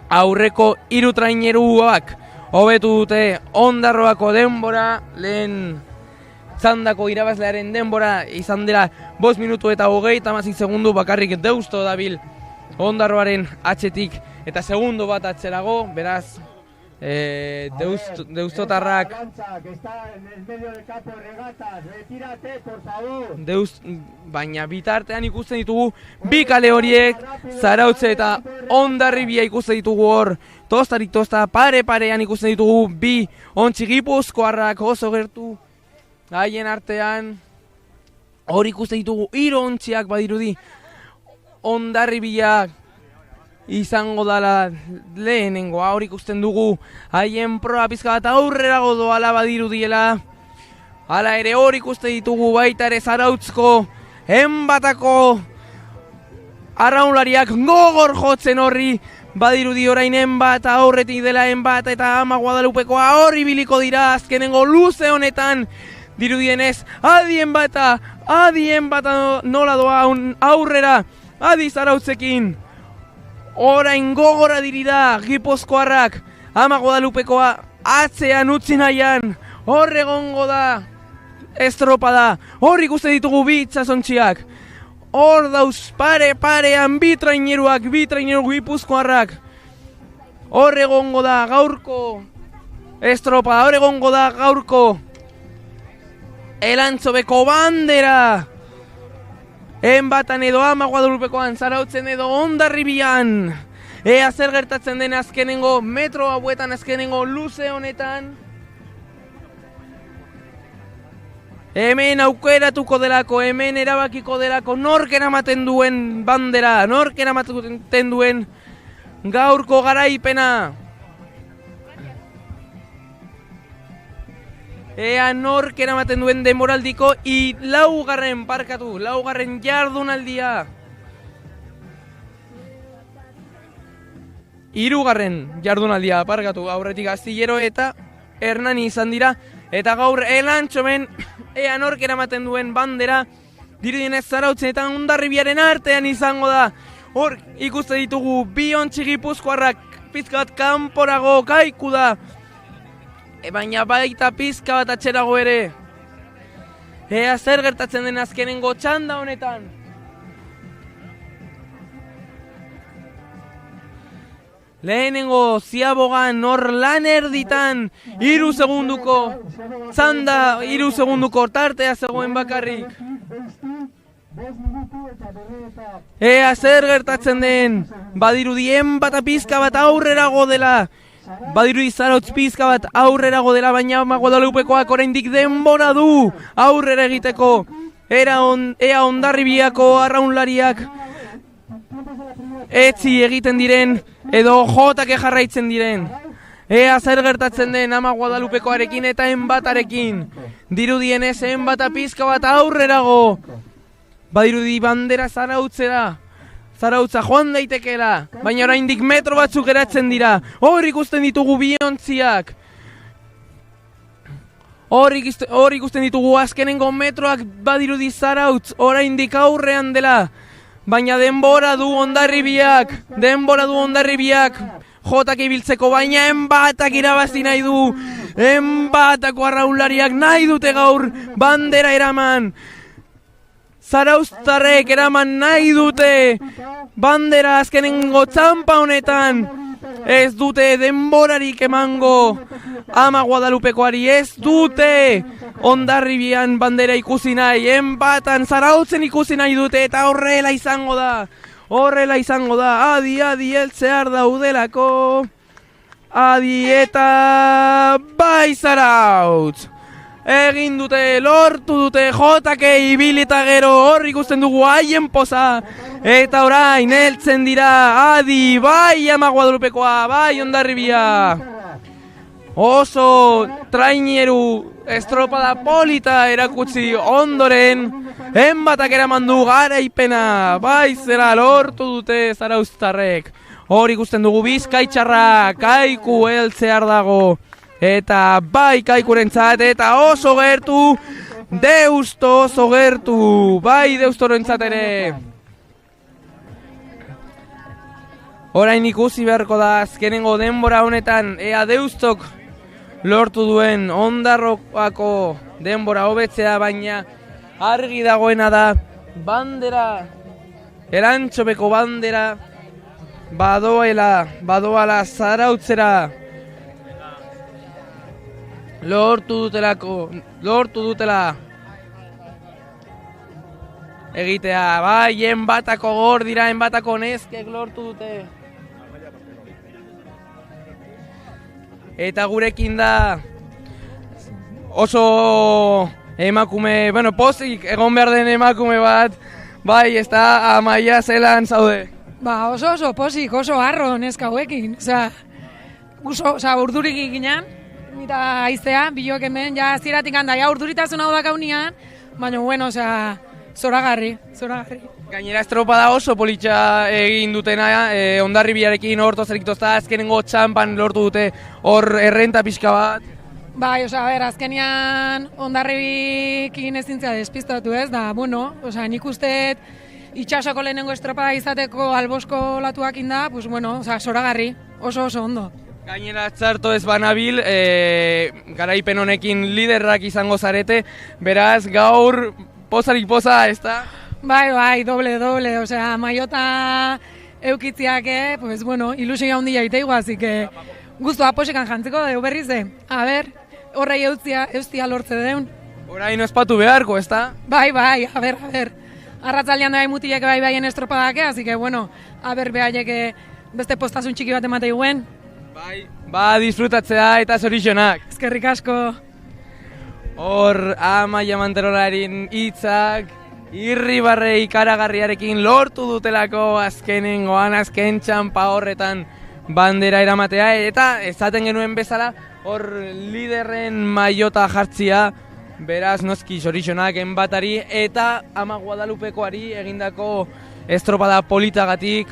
aurreko hiru traineruak hobetu dute Ondarroako denbora, lehen txandako irabazlearen denbora izan dira 5 minutu eta 36 segundu, bakarrik Deusto dabil Ondarroaren atzetik eta segundo bat atzerago, beraz Deustotarrak baina bitartean ikusten ditugu bi kale horiek, Zarautz eta Hondarribia ikusten ditugu hor, tostarik tosta, pare-parean ikusten ditugu bi ontzi gipuzkoarrak oso gertu haien artean. Hor ikusten ditugu hiru ontziak, badirudi Hondarribia izango dala lehenengoa. Hor ikusten dugu haien proa pizka bat aurrerago doala badirudiela. Hala ere hor ikusten ditugu baita ere Zarautzko enbatako arraunlariak gogor jotzen horri, badirudi orain enbat aurretik dela enbat eta Ama Guadalupekoa hor ibiliko dira azkenengo luze honetan. Dirudienez, adi enbata nola doa aurrera, adi Zarautzekin. Orain gogora dirida Gipuzkoarrak, Ama Guadalupekoa atzean utzi nahian, hor egongo da estropada. Hor ikusten ditugu bi itsasontziak, hor dauz pare-parean bi traineru Gipuzkoarrak. Hor egongo da gaurko estropada, hor egongo da gaurko Elantzobeko bandera. Enbatan edo Ama Guadalupekoan, Zarautzen edo Hondarribian. Ea zer gertatzen den azkenengo metro hauetan, azkenengo luze honetan. Hemen aukeratuko delako, hemen erabakiko delako nork eramaten duen bandera, nork eramaten duen gaurko garaipena. Ea nork eramaten duen demoraldiko laugarren jardunaldia. Hirugarren jardunaldia parkatu, aurretik Astillero eta Hernani izan dira. Eta gaur Elantxomen ea nork eramaten duen bandera, dirudienez Zarautzen eta Hondarribiaren artean izango da. Hor ikuste ditugu bi ontzi gipuzkoarrak pizkat kanporago, Kaiku da. Baina baita pizka bat atxerago ere. Ea zer gertatzen den azkenengo txanda honetan. Lehenengo ziabogan hor lan erditan 3 segunduko txanda, 3 segunduko tartea zegoen bakarrik. Ea zer gertatzen den, badirudien bata pizka bat aurrerago dela. Badirudi Zarautz pizka bat aurrerago dela, baina Guadalupekoak oraindik denbora du aurrera egiteko. Ea Hondarribiako arraunlariak etzi egiten diren edo jotake jarraitzen diren. Ea zer gertatzen den Ama Guadalupekoarekin eta enbatarekin. Dirudienez enbata pizka bat aurrerago. Badirudi bandera Zarautzera. Zarautza joan daitekeela, baina oraindik metro batzuk geratzen dira. Hor ikusten ditugu biontziak. Hor ikusten ditugu azkenengo metroak badirudi Zarautz oraindik aurrean dela. Baina denbora du Hondarribiak. Jotak ibiltzeko, baina enbatak irabazi nahi du. Enbatako arraunlariak nahi dute gaur bandera eraman. Zarauztarrek eraman nahi dute bandera azkenengo txampa honetan. Ez dute denborarik emango Ama Guadalupekoari, ez dute Hondarribian bandera ikusi nahi, enbatan Zarautzen ikusi nahi dute, eta horrela izango da. Adi heltzear daudelako. Adi eta bai Zarautz. Egin dute, lortu dute, jotake ibilita gero, hor ikusten dugu haien poza. Eta orain, heltzen dira, adi, bai Ama Guadalupekoa, bai Hondarribia. Oso trainieru estropada polita erakutsi ondoren, enbatak eraman du garaipena, bai zera lortu dute Zarauztarrek. Hor ikusten dugu Bizkaitxarra, Kaiku heltzear dago. Eta bai Kaikurentzat, eta oso gertu, Deusto oso gertu, bai Deustorentzat ere. Orain ikusi beharko da azkenengo denbora honetan, ea Deustok lortu duen Hondarroako denbora hobetzea, baina argi dagoena da bandera, Elantxobeko bandera, badoala Zarautzera. Lortu dutela egitea, bai, enbatako gor dira, enbatako neskek lortu dute. Eta gurekin da oso emakume, pozik egon behar den emakume bat, bai, ez da Amaia zelan zaude. Oso pozik, oso harro neska hauekin, urdurik ginen, eta aiztea, bilok hemen, ja ziratik handa, ja urduritasun hau dakaunean, baina, zoragarri. Gainera estropada oso politxa egin dutena, Hondarribiarekin hor tozerikitozta, azkenengo txampan lortu dute hor errenta pixka bat. Bai, azkenian Hondarribikin ezintzea despistatu ez, da, nik usteet itxasoko lehenengo estropada izateko albosko latuak inda, zoragarri, oso ondo. Gainera txarto ez banabil, garaipen honekin liderrak izango zarete, beraz gaur pozarik poza, ez da? Bai, doble, maiota eukitziak, ilusio handia iteigu, así que guztua posekan jantzeko da, berriz de. A ber, horrei eustia lortze deun. Orain ospatu beharko, ez da? Bai, a ber. Arratzaldean da mutilek baien estropadake, así que a ber behaiek beste postasun txiki bat emate guen. Bai, disfrutatzea eta zorixonak. Eskerrik asko. Hor, Amaia Manterolaren hitzak, irribarre ikaragarriarekin lortu dutelako azken txampa horretan bandera eramatea, eta esaten genuen bezala, hor liderren maiota jartzia, beraz noski zorixonak enbatari eta Ama Guadalupekoari egindako estropada politagatik.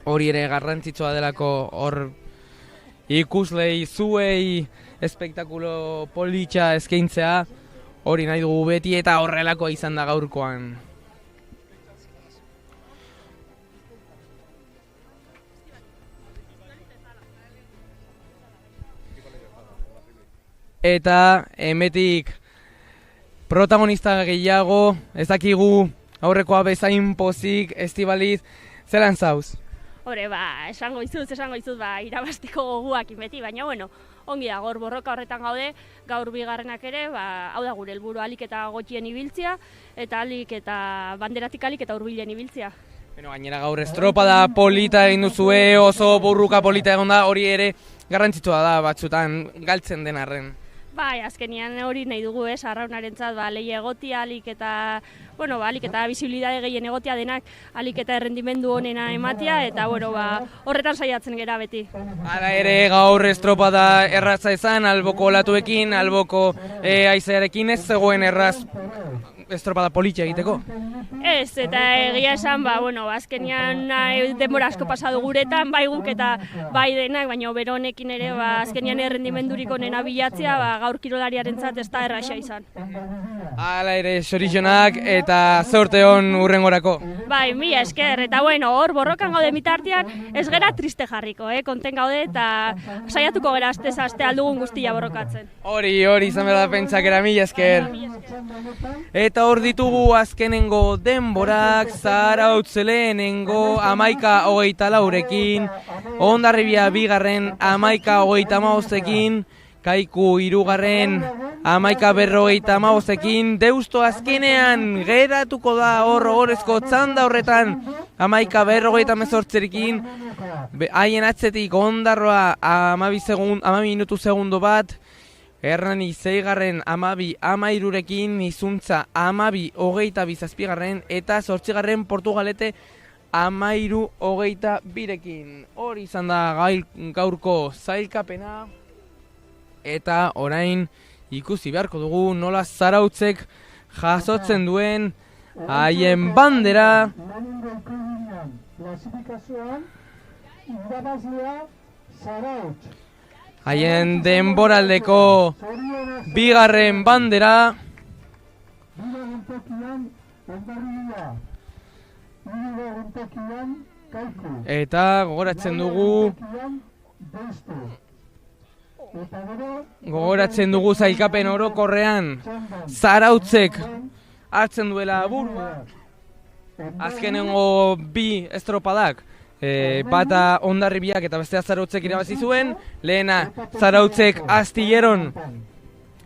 Hori ere garrantzitsua delako hor ikuslei, zuei, espektakulo politxa eskaintzea, hori nahi dugu beti eta horrelako izan da gaurkoan. Eta emetik protagonista gehiago, ez dakigu aurrekoa bezain pozik, Estibaliz Zelan zauz? Hore, esango izuz, irabasteko goguak beti, baina, bueno, ongi da, gaur borroka horretan gaude, gaur bigarrenak ere, hau da gure helburu alik eta gotxien ibiltzia, eta alik eta banderatik alik eta hurbilen ibiltzia. Beno, gainera gaur estropada polita egin duzue, oso burruka polita egon da, hori ere garrantzitsua da batzutan galtzen den arren. Bai, azkenian hori nahi dugu, arraunarentzat, lehi egotia, alik eta bisibilidade gehien egotia denak, alik eta errendimendu honena ematia, eta horretan saiatzen gera beti. Hala ere, gaur estropada erratza izan, alboko olatuekin, alboko haizearekin, ez zegoen erraz estropada politia egiteko? Ez, eta egia esan, azkenian denbora asko pasadu guretan, bai guk eta bai denak, baina bero honekin ere, azkenian errendimendurik onena bilatzea, gaur kirolariarentzat ez da erraxa izan. Hala ere, xorizonak eta zorte hon hurrengorako. Bai, mila esker, eta hor borrokan gaude mitartean, ez gera triste jarriko, konten gaude eta saiatuko gera aste aldugun guztia borrokatzen. Hori, izan behar da pentsakera, mila esker. Eta hor ditugu azkenengo denborak, Zarautz lehenengo 11:24-rekin, Hondarribia bigarren 11:35-ekin, Kaiku hirugarren 11:55-ekin, Deusto azkenean geratuko da horrezko txanda horretan 11:58-ekin, haien atzetik Hondarroa 12 minutu segundo bat, Hernani zeigarren 12:13-rekin, Izuntza 12:22-garren, eta 8garren Portugalete 13:22-rekin. Hori izan da gaurko sailkapena, eta orain ikusi beharko dugu nola Zarautzek jasotzen duen haien bandera. Haien denboraldeko bigarren bandera. Eta gogoratzen dugu sailkapen orokorrean Zarautzek hartzen duela burua. Azkenengo bi estropadak, bata Hondarribiak eta bestea Zarautzek irabazi zuen, lehena Zarautzek Astilleron,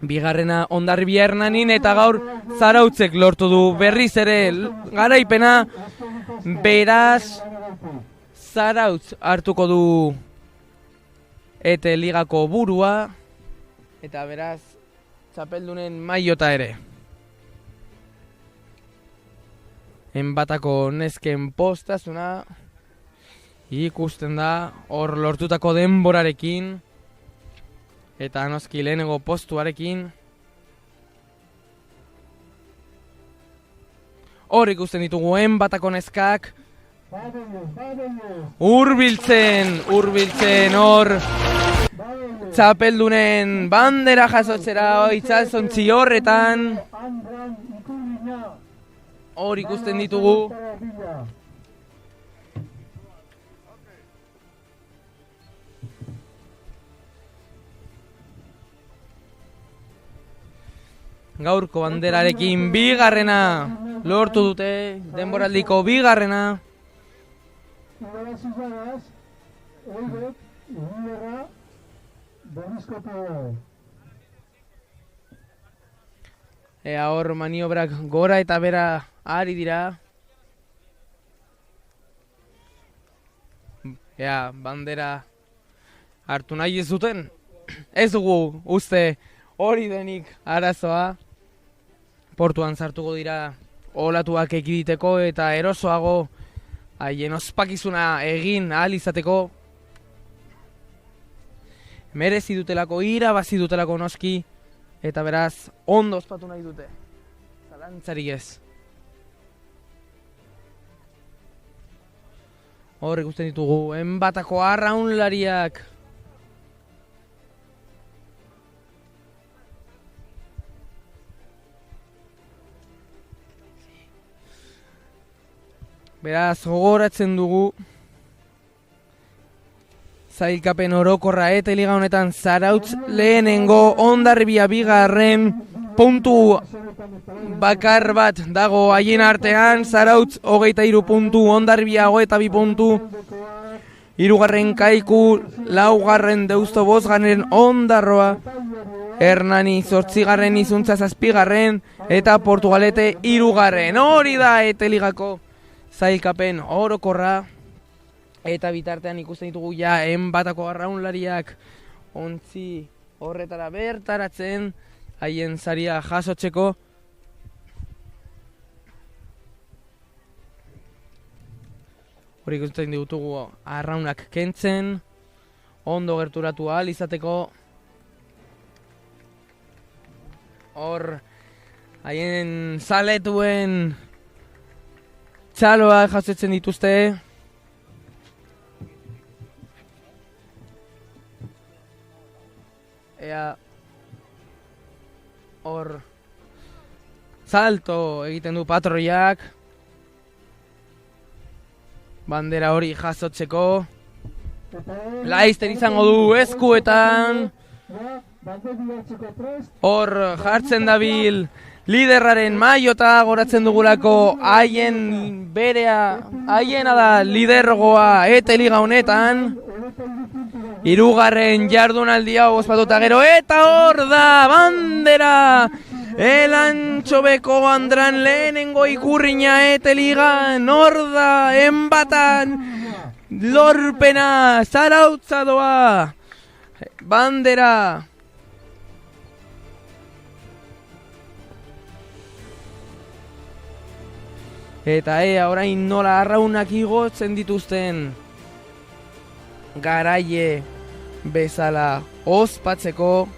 bigarrena Hondarribia Hernanin, eta gaur Zarautzek lortu du berriz ere garaipena, beraz Zarautz hartuko du Ete ligako burua, eta beraz txapeldunen mailota ere. Enbatako nesken postasuna ikusten da hor lortutako denborarekin eta noski lehenengo postuarekin. Hor ikusten ditugu enbatako neskak hurbiltzen hor txapeldunen bandera jasotzera itxasontzi horretan. Hor ikusten ditugu gaurko banderarekin bigarrena lortu dute, denboraldiko bigarrena. Ea hor maniobrak gora eta bera ari dira. Ea bandera hartu nahi ez duten. Ez dugu uste hori denik arazoa. Portuan sartuko dira olatuak ekiditeko eta erosoago haien ospakizuna egin ahal izateko. Merezi dutelako, irabazi dutelako noski, eta beraz ondo ospatu nahi dute. Zalantzarik ez. Hor ikusten ditugu enbatako arraunlariak. Beraz, gogoratzen dugu sailkapen orokorra eta liga honetan Zarautz lehenengo, Hondarribia bigarren, puntu bakar bat dago haien artean, Zarautz 23 puntu, Hondarribia 22 puntu, 3. Kaiku, 4. Deusto 5. Ondarroa, Hernani 8. Izuntza 7. eta Portugalete 3. Hori da Eteligako zailkapen orokorra. Eta bitartean ikusten ditugu ja enbatako arraunlariak ontzi horretara bertaratzen, haien saria jasotzeko. Hori ikusten ditugu arraunak kentzen, ondo gerturatu ahal izateko. Hor, haien zaletuen txaloak jasotzen dituzte. Ea hor salto egiten du patroiak, bandera hori jasotzeko. Laizter izango du eskuetan. Hor jartzen dabil liderraren maiota, goratzen dugulako haiena da lidergoa Eteliga honetan. 3. jardunaldi hau ospatuta gero, eta hor da bandera Elantxobeko Andran lehenengo ikurrina Eteligan. Hor da enbatan lorpena, Zarautza doa bandera. Eta orain nola arraunak igotzen dituzten garaie bezala ospatzeko.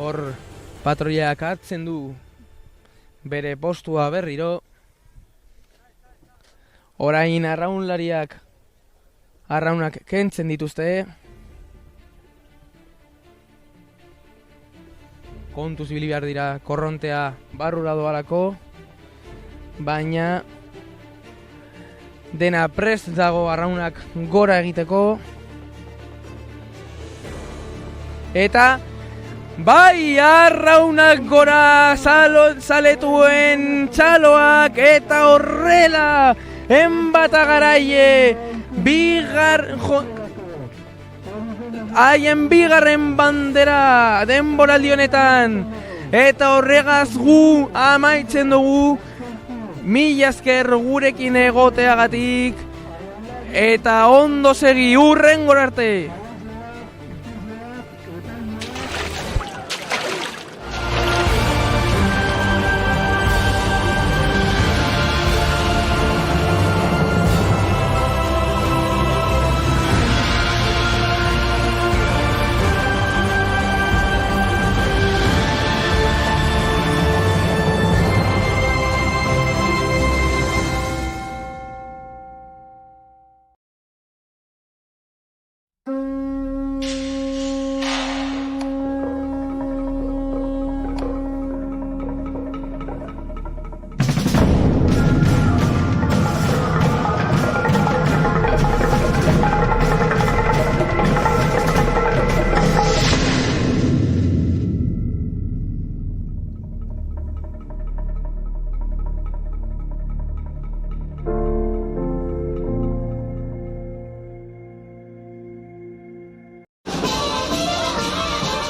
Hor patroiak hartzen du bere postua berriro. Orain arraunak kentzen dituzte. Kontuz ibili behar dira, korrontea barrura doalako, baina dena prest dago arraunak gora egiteko. Eta bai, arraunak gora, zaletuen txaloak, eta horrela enbata garaie haien 2. bandera denboraldi honetan, eta horregaz gu amaitzen dugu. Mila esker gurekin egoteagatik, eta ondo segi, hurrengora arte.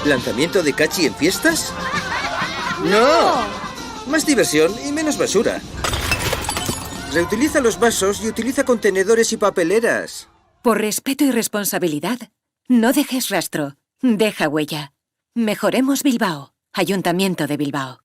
¿Lanzamiento de Cachi en fiestas? ¡No! Más diversión y menos basura. Reutiliza los vasos y utiliza contenedores y papeleras. Por respeto y responsabilidad, no dejes rastro. Deja huella. Mejoremos Bilbao. Ayuntamiento de Bilbao.